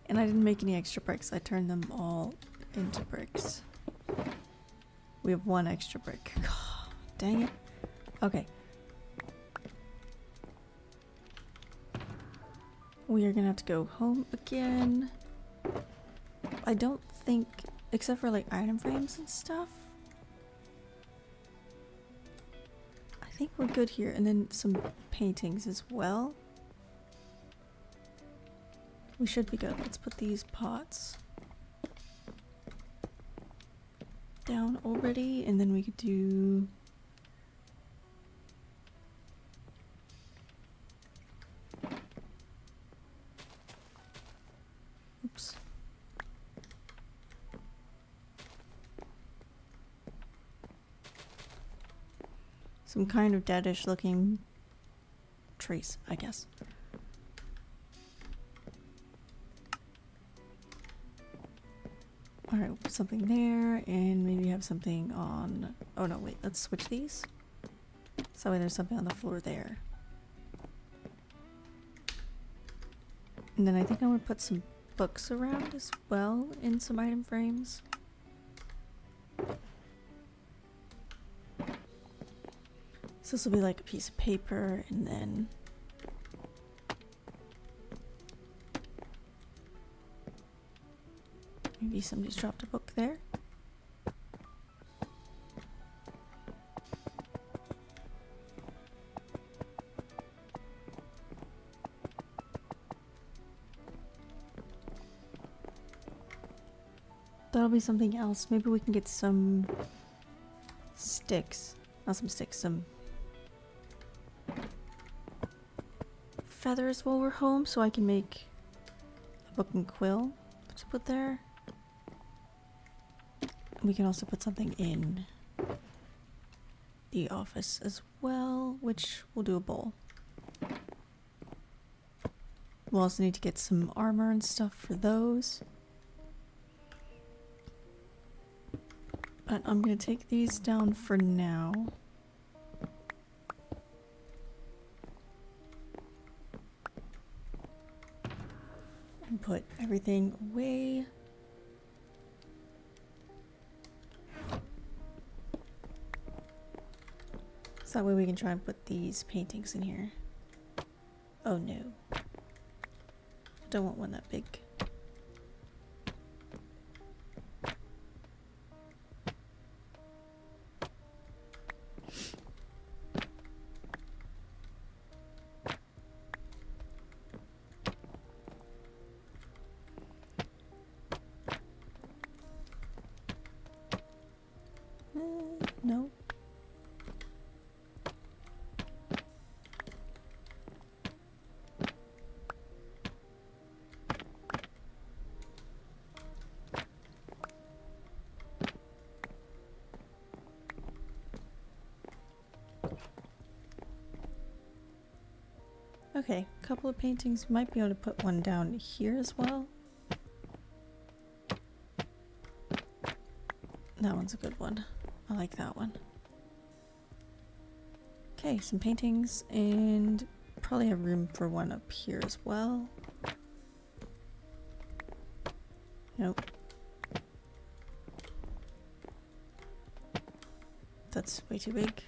And I didn't make any extra bricks. I turned them all into bricks. We have 1 extra brick. Dang it. Okay. We are gonna have to go home again. I don't think, except for like item frames and stuff, I think we're good here. And then some paintings as well. We should be good. Let's put these pots down already, and then we could do... Oops. Some kind of deadish looking trees, I guess. Alright, put something there, and maybe have something on... Oh no, wait, let's switch these. So that way there's something on the floor there. And then I think I'm gonna put some books around as well in some item frames. So this will be like a piece of paper, and then maybe somebody's dropped a book there. That'll be something else. Maybe we can get some sticks. Not some sticks, some feathers while we're home so I can make a book and quill to put there. We can also put something in the office as well, which we'll do a bowl. We'll also need to get some armor and stuff for those. But I'm going to take these down for now. And put everything away. So that way we can try and put these paintings in here. Oh no. I don't want one that big. No. Okay, a couple of paintings. Might be able to put one down here as well. That one's a good one. I like that one. Okay, some paintings, and probably have room for one up here as well. Nope. That's way too big.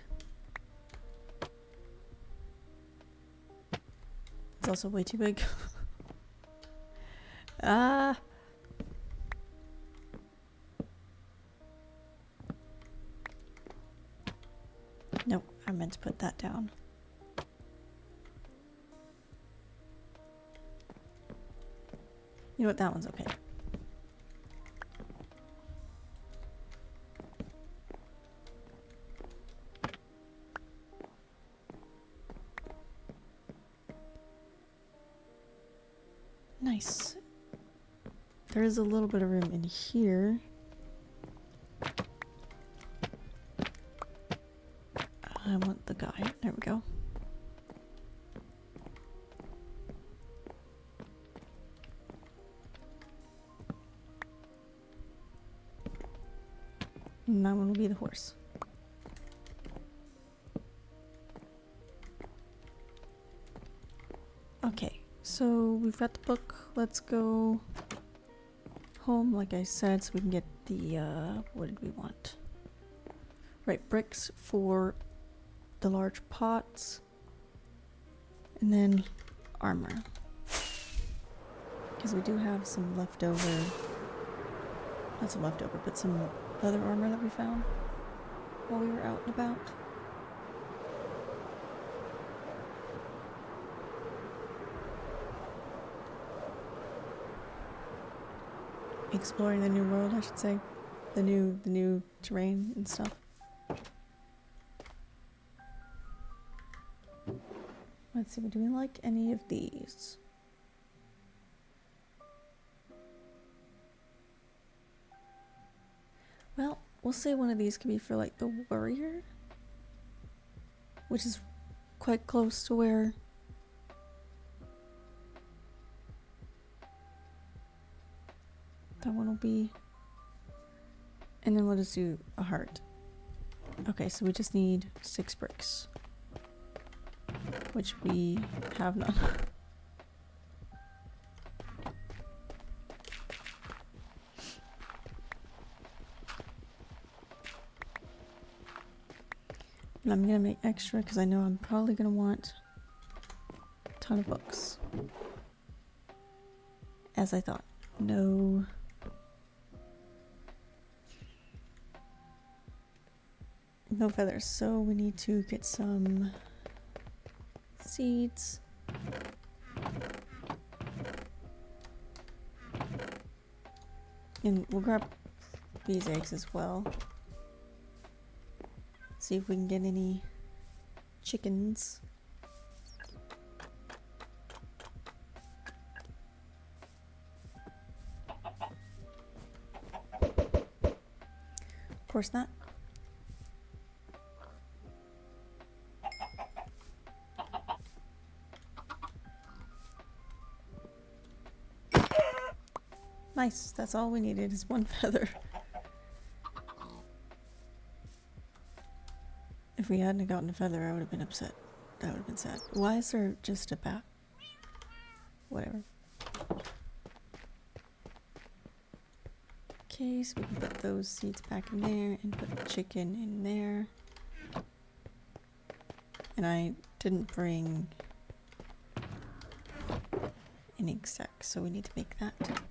It's also way too big. Ah. Nope, I meant to put that down. You know what, that one's okay. Nice. There is a little bit of room in here. I want the guy. There we go. And that one will be the horse. Okay, so we've got the book. Let's go home, like I said, so we can get the, what did we want? Right, bricks for the large pots, and then armor, because we do have some leftover, not some leftover, but some leather armor that we found while we were out and about. Exploring the new world, I should say, the new terrain and stuff. Let's see, do we like any of these? Well, we'll say one of these could be for like the warrior, which is quite close to where that one will be. And then we'll just do a heart. Okay, so we just need 6 bricks, which we have none. And I'm gonna make extra because I know I'm probably gonna want a ton of books. As I thought. No. No feathers, so we need to get some seeds. And we'll grab these eggs as well. See if we can get any chickens. Of course not. Nice, that's all we needed is one feather. If we hadn't gotten a feather, I would have been upset. That would have been sad. Why is there just a bat? Whatever. Okay, so we can put those seeds back in there and put the chicken in there. And I didn't bring an egg sack, so we need to make that.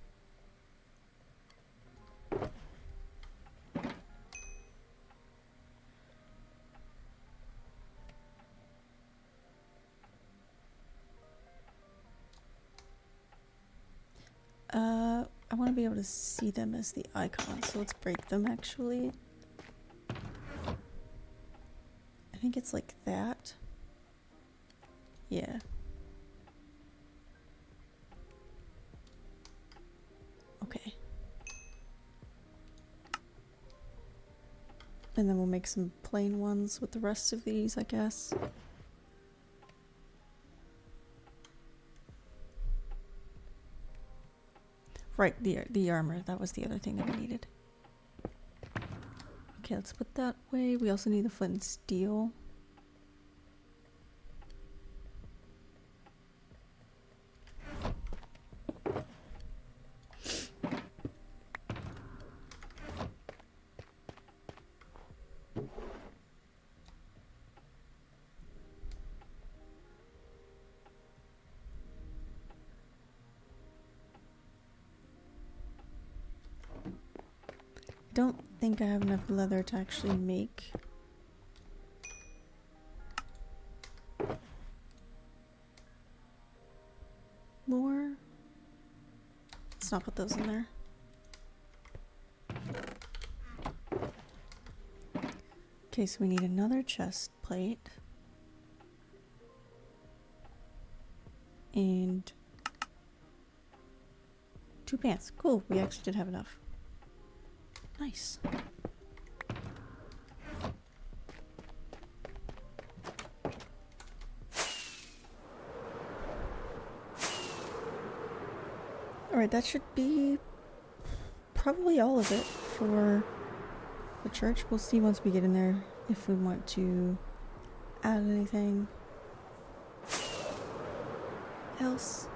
I want to be able to see them as the icon, so let's break them actually. I think it's like that. Yeah. Okay. And then we'll make some plain ones with the rest of these, I guess. Right, the armor. That was the other thing that we needed. Okay, let's put that away. We also need the flint and steel. I don't think I have enough leather to actually make more. Let's not put those in there. Okay, so we need another chest plate. And 2 pants. Cool, we actually did have enough. Nice. Alright, that should be probably all of it for the church. We'll see once we get in there if we want to add anything else.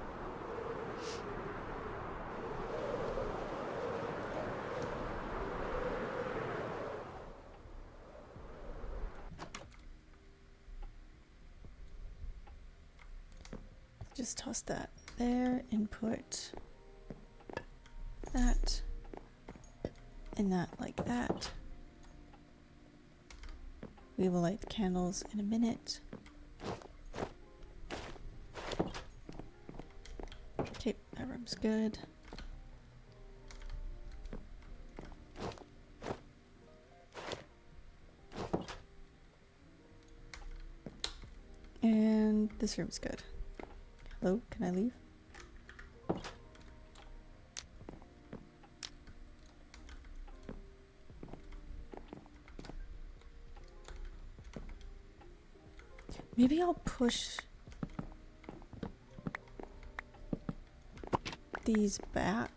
Just toss that there and put that and that like that. We will light the candles in a minute. Okay, that room's good. And this room's good. Hello, can I leave? Maybe I'll push these back.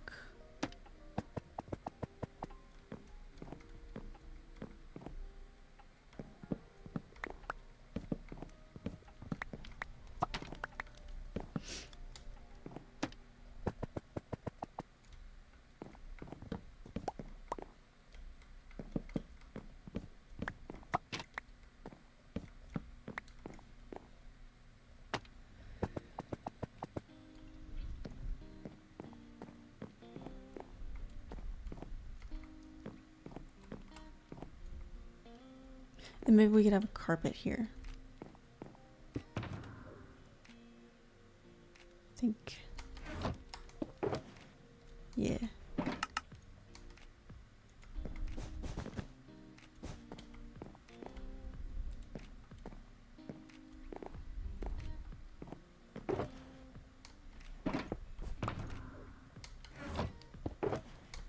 And maybe we could have a carpet here. I think. Yeah.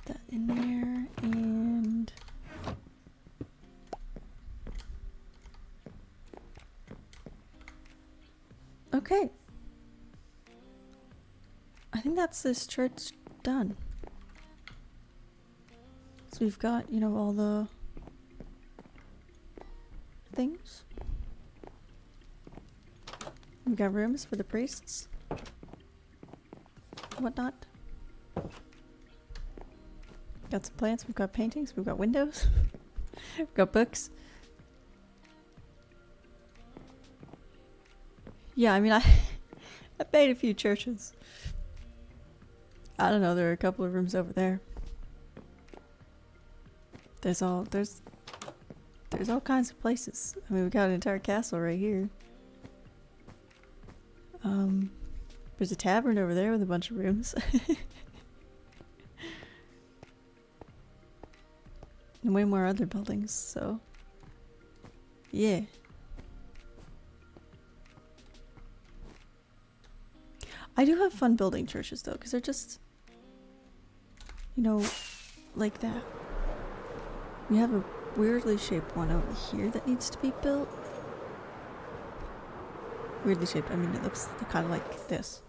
That in there and okay. I think that's this church done. So we've got, you know, all the things. We've got rooms for the priests. Whatnot. Got some plants, we've got paintings, we've got windows. We've got books. Yeah, I mean, I made a few churches. I don't know, there are a couple of rooms over there. There's all kinds of places. I mean, we got an entire castle right here. There's a tavern over there with a bunch of rooms. And way more other buildings, so yeah. I do have fun building churches though, because they're just, you know, like that. We have a weirdly shaped one over here that needs to be built. Weirdly shaped, I mean, it looks kind of like this.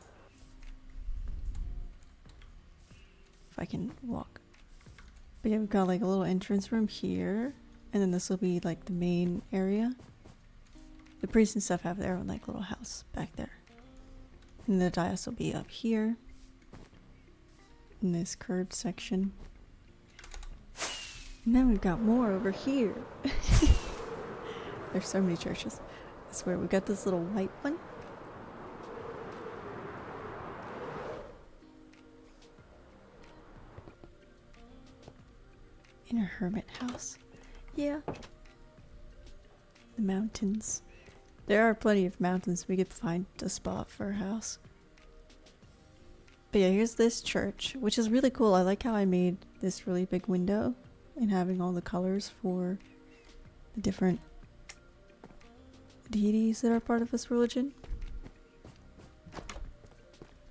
If I can walk. But yeah, we've got like a little entrance room here, and then this will be like the main area. The priests and stuff have their own like little house back there. And the dais will be up here in this curved section. And then we've got more over here. There's so many churches. I swear, we got this little white one. In a hermit house. Yeah. The mountains. There are plenty of mountains. We could find a spot for a house. But yeah, here's this church, which is really cool. I like how I made this really big window and having all the colors for the different deities that are part of this religion.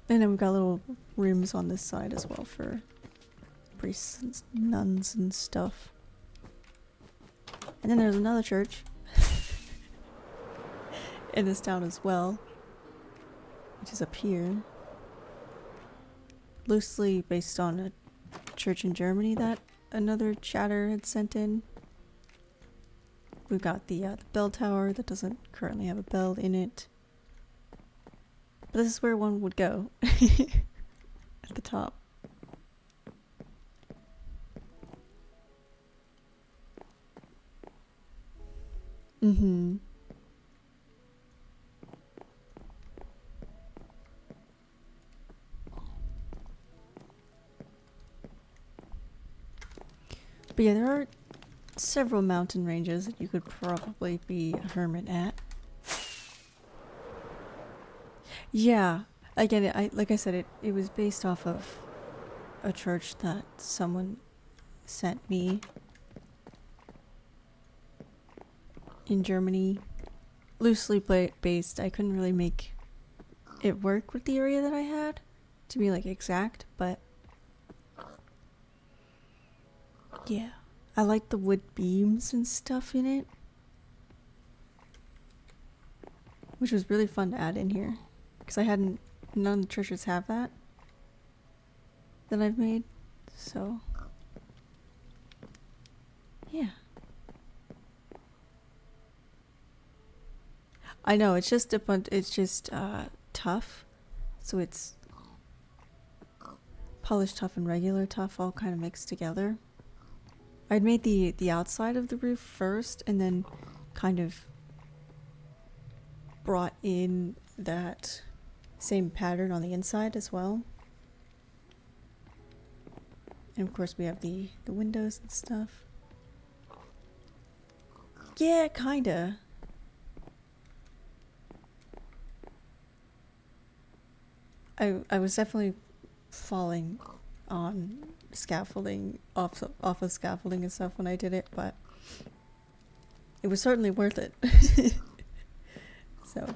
And then we've got little rooms on this side as well for priests and nuns and stuff. And then there's another church in this town as well, which is up here. Loosely based on a church in Germany that another chatter had sent in. We've got the bell tower that doesn't currently have a bell in it. But this is where one would go. At the top. Mm-hmm. But yeah, there are several mountain ranges that you could probably be a hermit at. Yeah, again, like I said, it was based off of a church that someone sent me in Germany. Loosely based. I couldn't really make it work with the area that I had to be like exact, but yeah, I like the wood beams and stuff in it, which was really fun to add in here because none of the churches have that I've made, so yeah. I know, it's just tough, so it's polished tough and regular tough all kind of mixed together. I'd made the outside of the roof first and then kind of brought in that same pattern on the inside as well. And of course we have the windows and stuff. Yeah, kinda. I was definitely falling on scaffolding, off of scaffolding and stuff when I did it, but it was certainly worth it. So,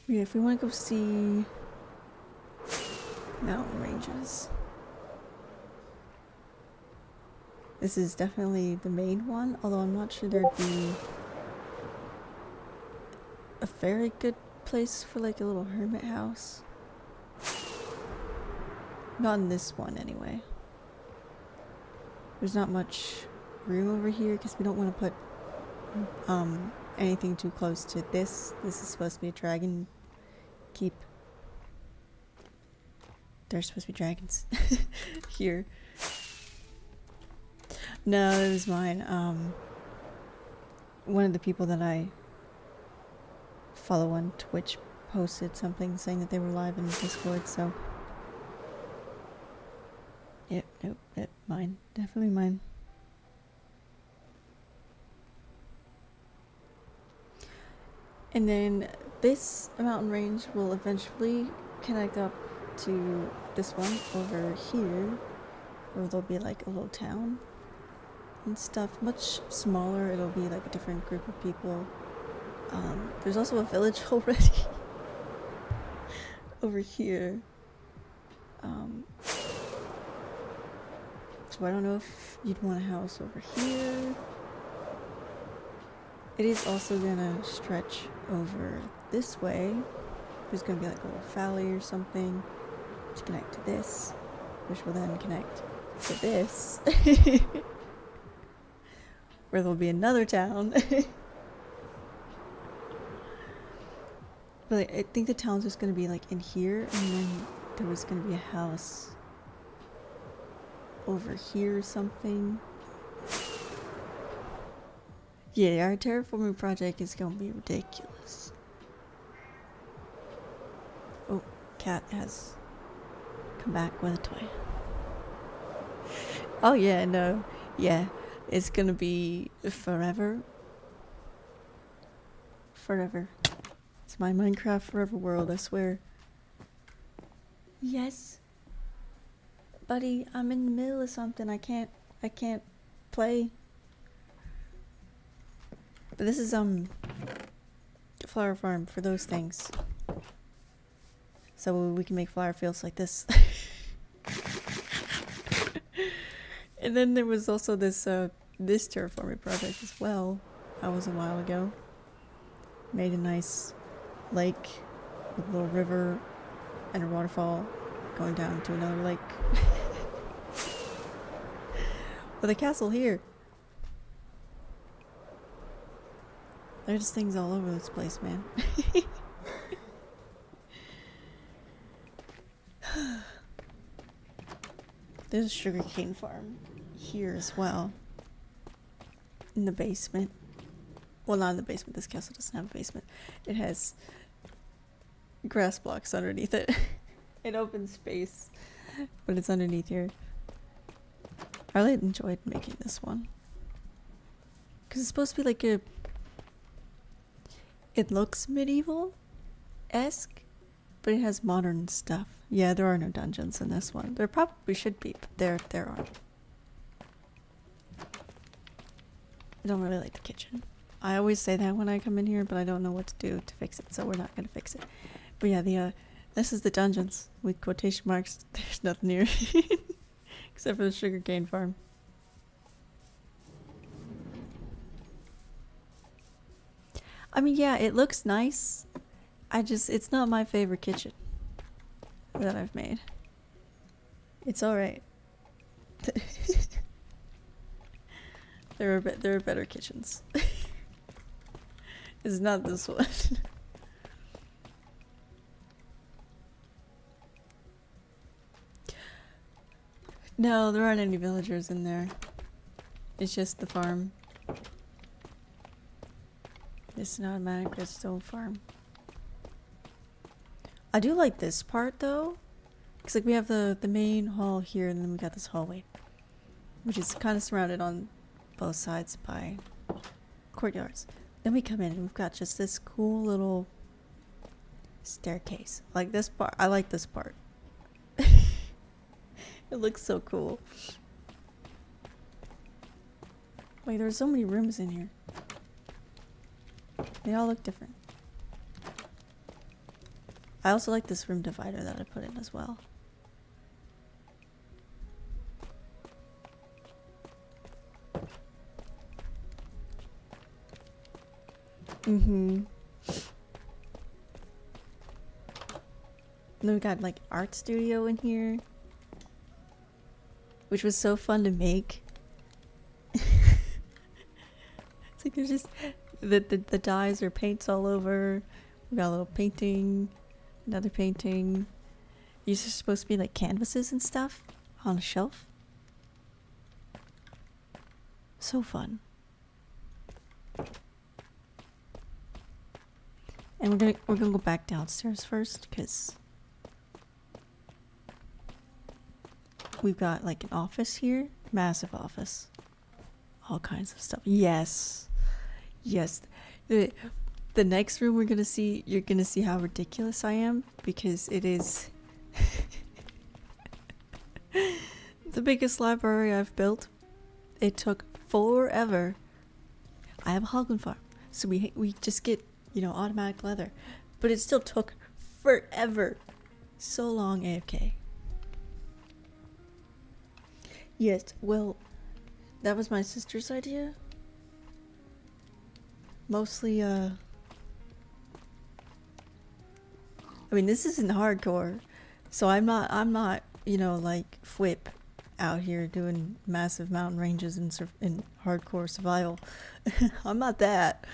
yeah, if we want to go see mountain ranges, this is definitely the main one, although I'm not sure there'd be a very good place for like a little hermit house. Not in this one anyway. There's not much room over here because we don't want to put anything too close to this. This is supposed to be a dragon keep. There's supposed to be dragons here. No, it was mine. One of the people that I follow on Twitch posted something saying that they were live in Discord, so yep, nope, mine. Definitely mine. And then this mountain range will eventually connect up to this one over here, where there'll be like a little town and stuff. Much smaller, it'll be like a different group of people. There's also a village already over here. So I don't know if you'd want a house over here. It is also gonna stretch over this way. There's gonna be like a little valley or something to connect to this, which will then connect to this, where there'll be another town. But I think the town's just gonna be like in here, and then there was gonna be a house over here or something. Yeah, our terraforming project is gonna be ridiculous. Oh, cat has come back with a toy. Oh yeah, no. Yeah, it's gonna be forever. Forever. It's my Minecraft forever world, I swear. Yes. Buddy, I'm in the middle of something. I can't play. But this is flower farm for those things. So we can make flower fields like this. And then there was also this this terraforming project as well. That was a while ago. Made a nice lake with a little river and a waterfall going down to another lake. With a castle here. There's things all over this place, man. There's a sugarcane farm here as well. In the basement. Well, not in the basement. This castle doesn't have a basement. It has grass blocks underneath it. An open space. But it's underneath here. I really enjoyed making this one. Because it's supposed to be like a... It looks medieval-esque, but it has modern stuff. Yeah, there are no dungeons in this one. There probably should be, but there aren't. I don't really like the kitchen. I always say that when I come in here, but I don't know what to do to fix it, so we're not going to fix it. But yeah, this is the dungeons, with quotation marks. There's nothing here. Except for the sugarcane farm. I mean, yeah, it looks nice. It's not my favorite kitchen that I've made. It's alright. There are better kitchens. It's not this one. No, there aren't any villagers in there. It's just the farm. It's an automatic redstone farm. I do like this part though, because like we have the main hall here, and then we got this hallway, which is kind of surrounded on both sides by courtyards. Then we come in and we've got just this cool little staircase. Like this part, I like this part. It looks so cool. Wait, there's so many rooms in here. They all look different. I also like this room divider that I put in as well. Then we got like art studio in here, which was so fun to make. It's like there's just the dyes or paints all over. We got a little painting, another painting. These are supposed to be like canvases and stuff on a shelf. So fun. And we're gonna go back downstairs first because we've got like an office here, massive office, all kinds of stuff. Yes, the next room we're gonna see, you're gonna see how ridiculous I am because it is the biggest library I've built. It took forever. I have a hoglin farm, so we just get, you know, automatic leather, but it still took forever. So long AFK. Yes, well, that was my sister's idea. Mostly, I mean, this isn't hardcore, so I'm not, you know, like Fwip out here doing massive mountain ranges in hardcore survival. I'm not that.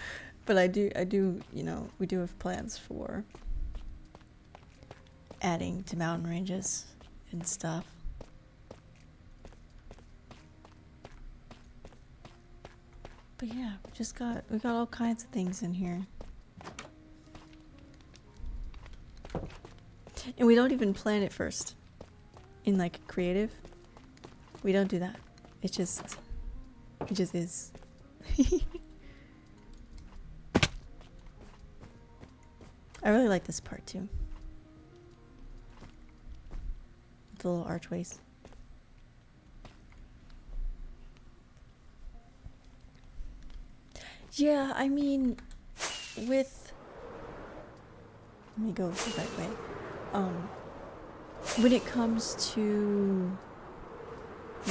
But I do, you know, we do have plans for adding to mountain ranges and stuff. But yeah, we got all kinds of things in here. And we don't even plan it first. In like creative, we don't do that. It just is. I really like this part too. The little archways. Yeah, I mean, with... Let me go the right way. When it comes to, you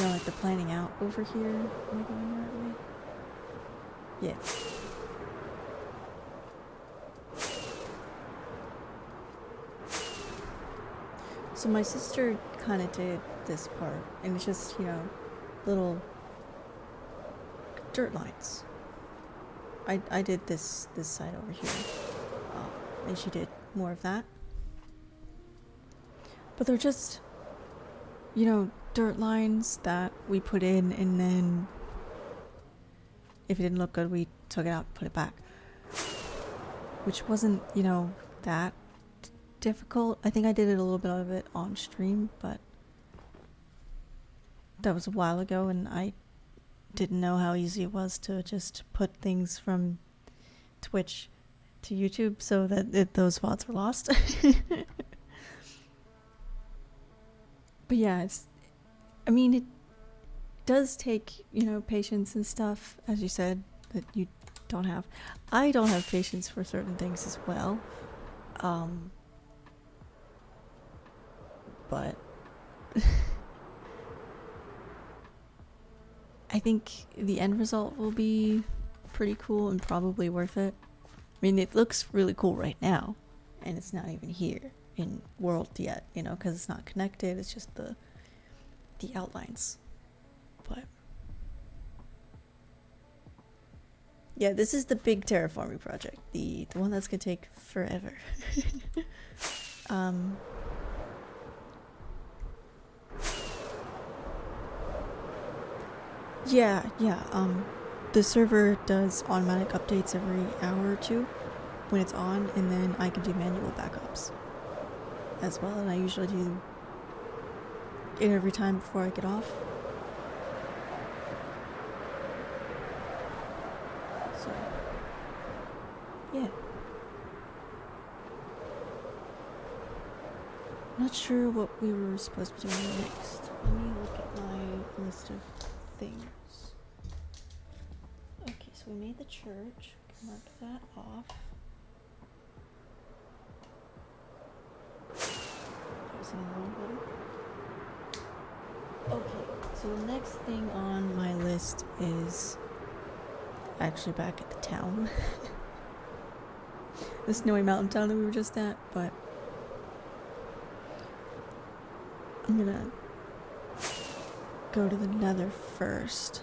know, like the planning out over here, am I going the right way? Yeah. So my sister kind of did this part, and it's just, you know, little dirt lines. I did this side over here, and she did more of that. But they're just, you know, dirt lines that we put in, and then if it didn't look good, we took it out and put it back. Which wasn't, you know, that difficult. I think I did it a little bit of it on stream, but that was a while ago, and I didn't know how easy it was to just put things from Twitch to YouTube so that those VODs were lost. But yeah, I mean, it does take, you know, patience and stuff, as you said, that you don't have. I don't have patience for certain things as well. But I think the end result will be pretty cool and probably worth it. I mean, it looks really cool right now, and it's not even here in world yet, you know, because it's not connected. It's just the outlines. But yeah, this is the big terraforming project, the one that's gonna take forever. Yeah, the server does automatic updates every hour or two when it's on, and then I can do manual backups as well, and I usually do it every time before I get off. Not sure what we were supposed to be doing next. Let me look at my list of things. Okay, so we made the church. Mark that off. Okay, so the next thing on my list is actually back at the town. The snowy mountain town that we were just at, but I'm gonna go to the nether first.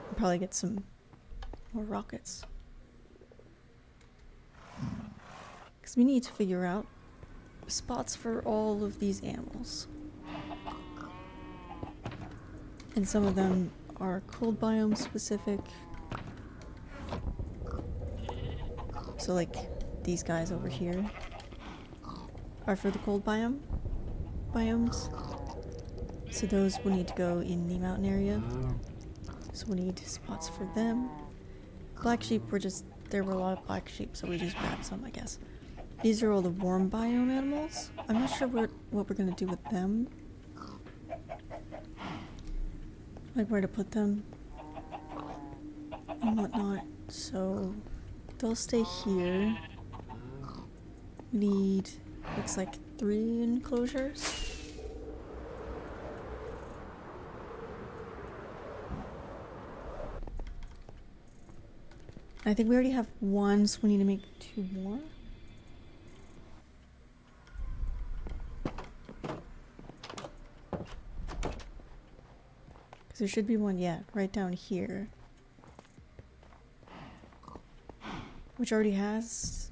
And probably get some more rockets. Because we need to figure out spots for all of these animals. And some of them are cold biome specific. So like these guys over here are for the cold biomes. So those will need to go in the mountain area. So we need spots for them. Black sheep there were a lot of black sheep, so we just grabbed some, I guess. These are all the warm biome animals. I'm not sure what we're gonna do with them. Like where to put them and whatnot. So they'll stay here. We need, looks like 3 enclosures. I think we already have 1, so we need to make 2 more. Because there should be 1, yeah, right down here. Which already has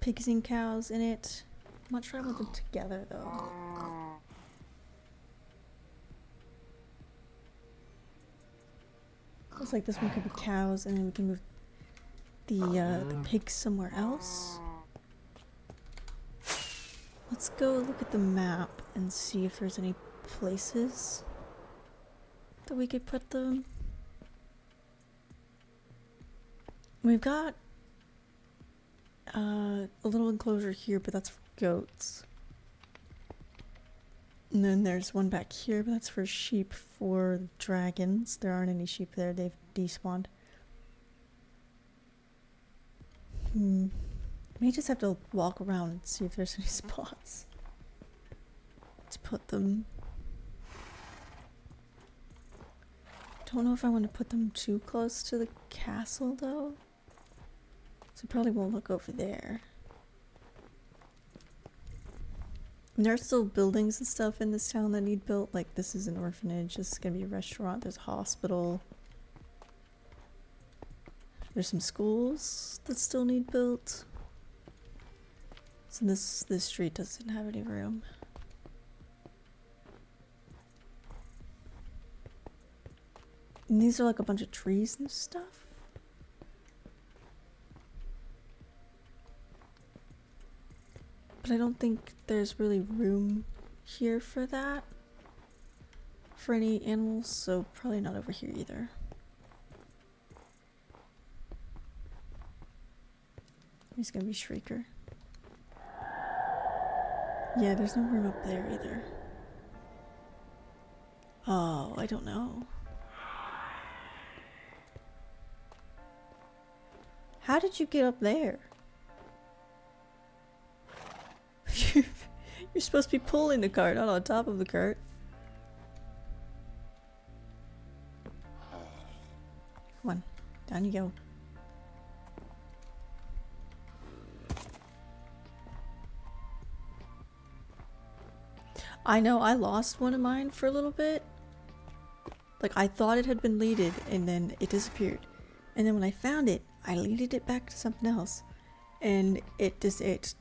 pigs and cows in it. I'm not sure I want them together though. Looks like this one could be cows, and then we can move the pigs somewhere else. Let's go look at the map and see if there's any places that we could put them. We've got a little enclosure here, but that's for goats. And then there's one back here, but that's for sheep for dragons. There aren't any sheep there, they've despawned. May just have to walk around and see if there's any spots to put them. Don't know if I want to put them too close to the castle though. So probably won't look over there. And there are still buildings and stuff in this town that need built. Like this is an orphanage, this is gonna be a restaurant, there's a hospital. There's some schools that still need built. So this street doesn't have any room. And these are like a bunch of trees and stuff. But I don't think there's really room here for that. For any animals, so probably not over here either. He's gonna be Shrieker. Yeah, there's no room up there either. Oh, I don't know. How did you get up there? You're supposed to be pulling the cart, not on top of the cart. Come on, down you go. I know, I lost one of mine for a little bit. Like, I thought it had been leaded, and then it disappeared. And then when I found it, I leaded it back to something else. And it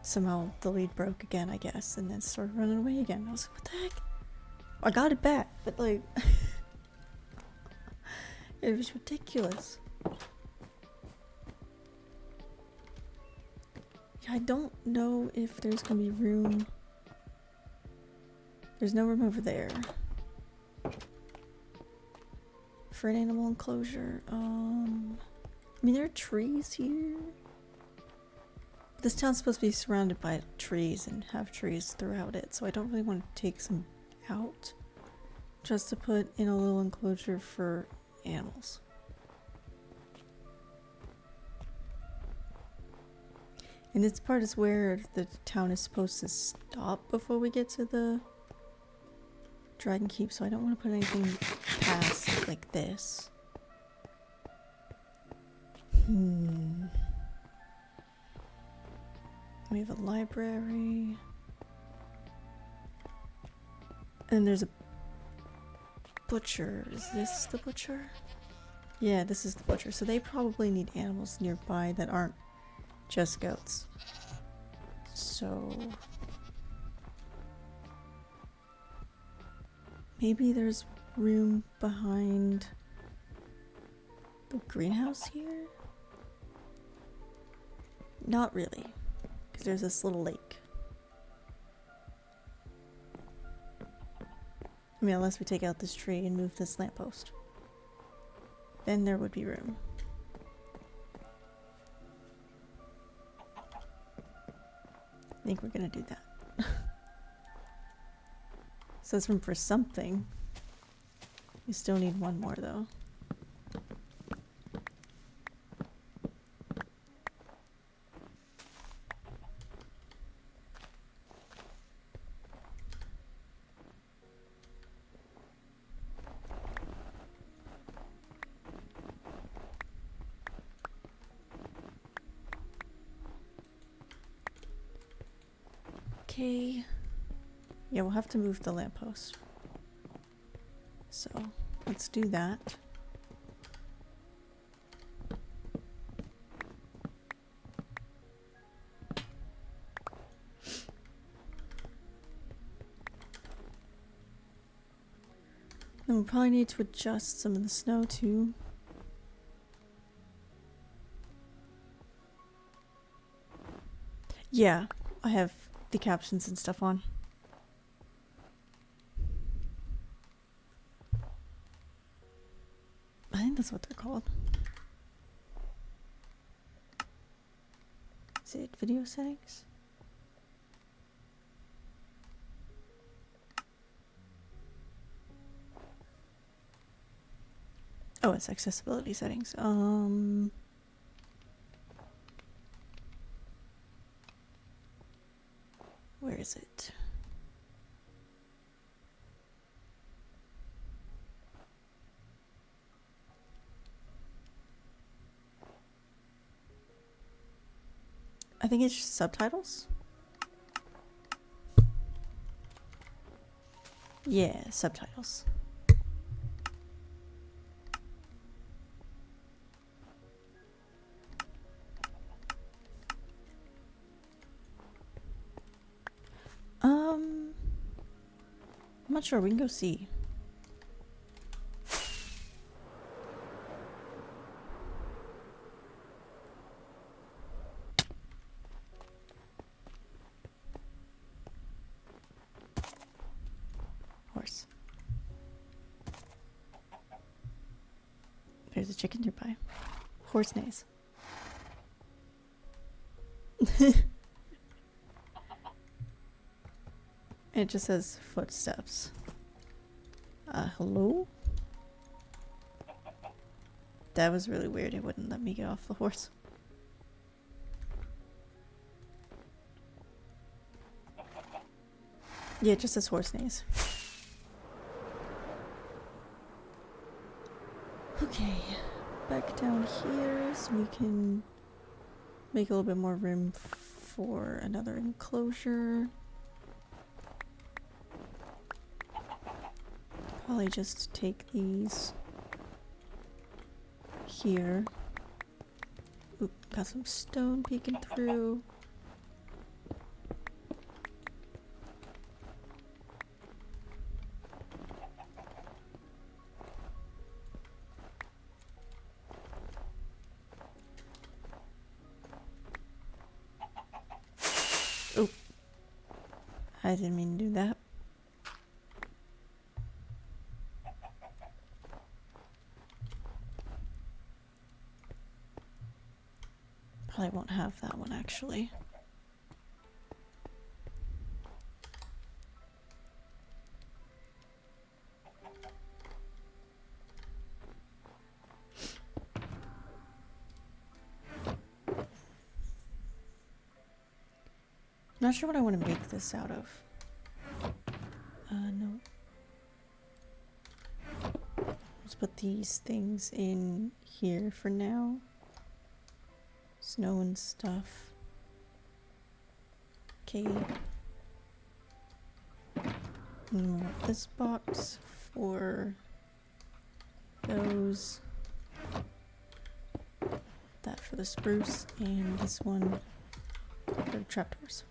somehow the lead broke again, I guess, and then started running away again. I was like, what the heck? I got it back, but like... it was ridiculous. Yeah, I don't know if there's gonna be room... There's no room over there for an animal enclosure. I mean, there are trees here. This town's supposed to be surrounded by trees and have trees throughout it, so I don't really want to take some out just to put in a little enclosure for animals. And this part is where the town is supposed to stop before we get to the Dragon Keep, so I don't want to put anything past like this. We have a library. And there's a butcher. Is this the butcher? Yeah, this is the butcher. So they probably need animals nearby that aren't just goats. So maybe there's room behind the greenhouse here? Not really, because there's this little lake. I mean, unless we take out this tree and move this lamppost. Then there would be room. I think we're gonna do that. So that's room for something. We still need one more though. Okay. Yeah, we'll have to move the lamppost. So, let's do that. Then we'll probably need to adjust some of the snow too. Yeah, I have the captions and stuff on. I think that's what they're called. Is it video settings? Oh, it's accessibility settings. Where is it? I think it's just subtitles. Yeah, subtitles. I'm not sure. We can go see. Horse. There's a chicken nearby. Horse neighs. It just says footsteps. Hello? That was really weird. It wouldn't let me get off the horse. Yeah, it just says horse neighs. Okay, back down here so we can make a little bit more room for another enclosure. Probably just take these here. Oop, got some stone peeking through. Oop. I didn't mean to do that. Probably won't have that one actually. Not sure what I want to make this out of. No. Let's put these things in here for now. Snow and stuff. Okay. This box for those. That for the spruce, and this one for the trapdoors.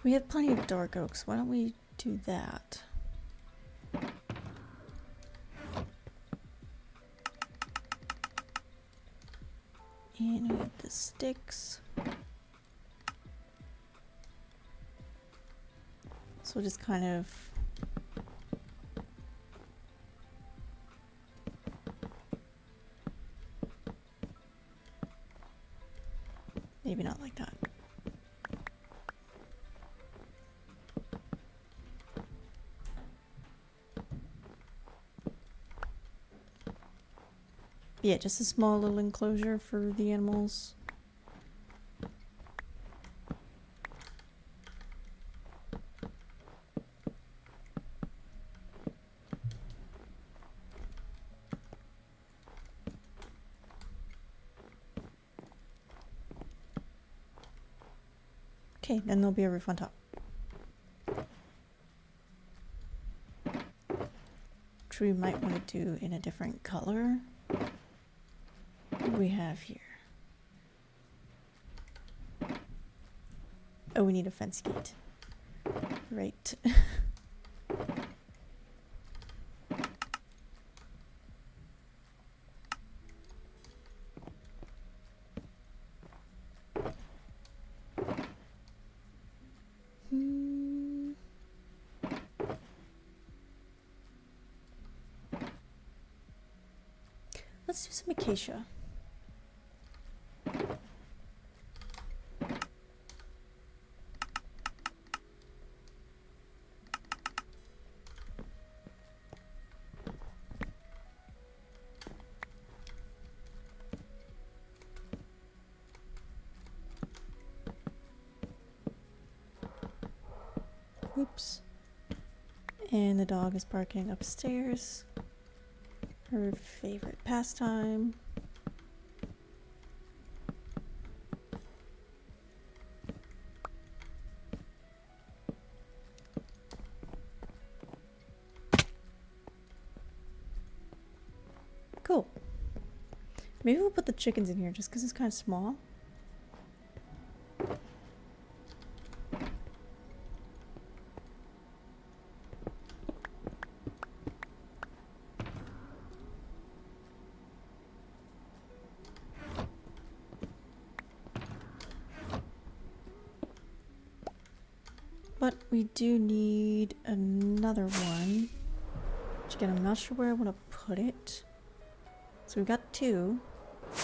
We have plenty of dark oaks. Why don't we do that? And we have the sticks. So we'll just kind of maybe not like that. Yeah, just a small little enclosure for the animals. Okay, then there'll be a roof on top. Which we might want to do in a different color. What do we have here? Oh, we need a fence gate. Right. Let's do some acacia. Oops. And the dog is barking upstairs. Her favorite pastime. Cool. Maybe we'll put the chickens in here just because it's kind of small. But we do need another one. Which again, I'm not sure where I want to put it. So we've got two.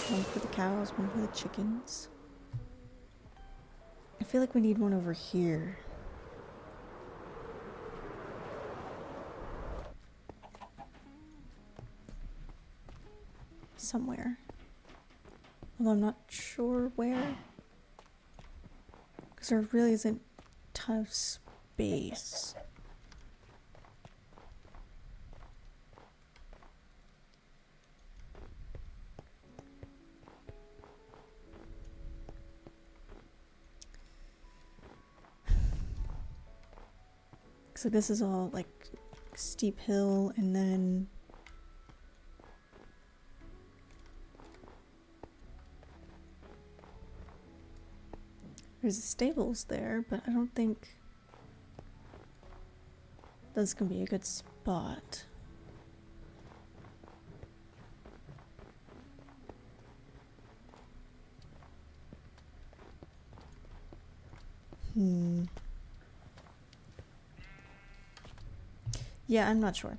One for the cows, one for the chickens. I feel like we need one over here. Somewhere. Although I'm not sure where. Because there really isn't a ton of space. So this is all like steep hill, and then there's stables there, but I don't think that's gonna be a good spot. Yeah, I'm not sure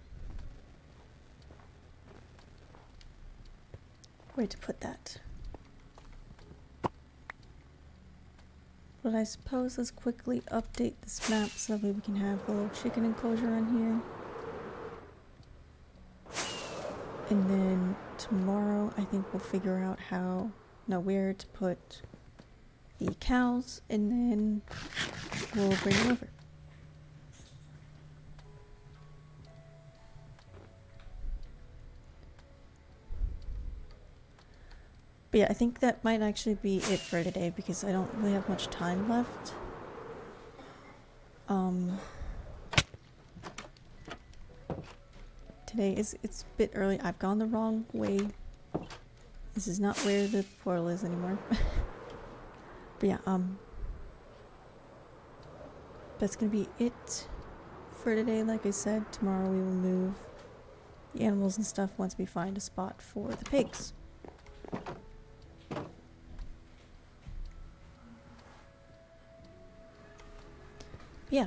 where to put that. But I suppose let's quickly update this map so that way we can have the little chicken enclosure in here. And then tomorrow I think we'll figure out where to put the cows, and then we'll bring them over. But yeah, I think that might actually be it for today because I don't really have much time left. Today it's a bit early. I've gone the wrong way. This is not where the portal is anymore. But yeah, that's gonna be it for today. Like I said, tomorrow we will move the animals and stuff once we find a spot for the pigs. Yeah,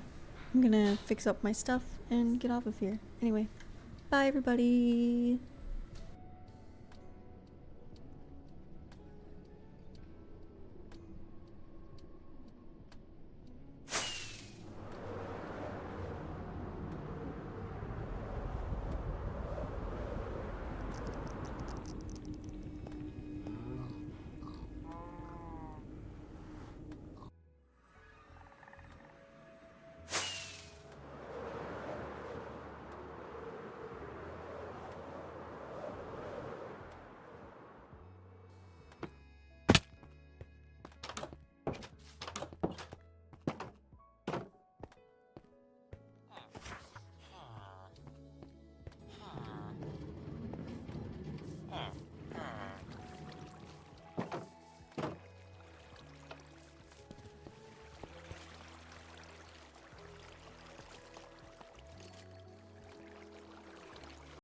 I'm gonna fix up my stuff and get off of here. Anyway, bye everybody!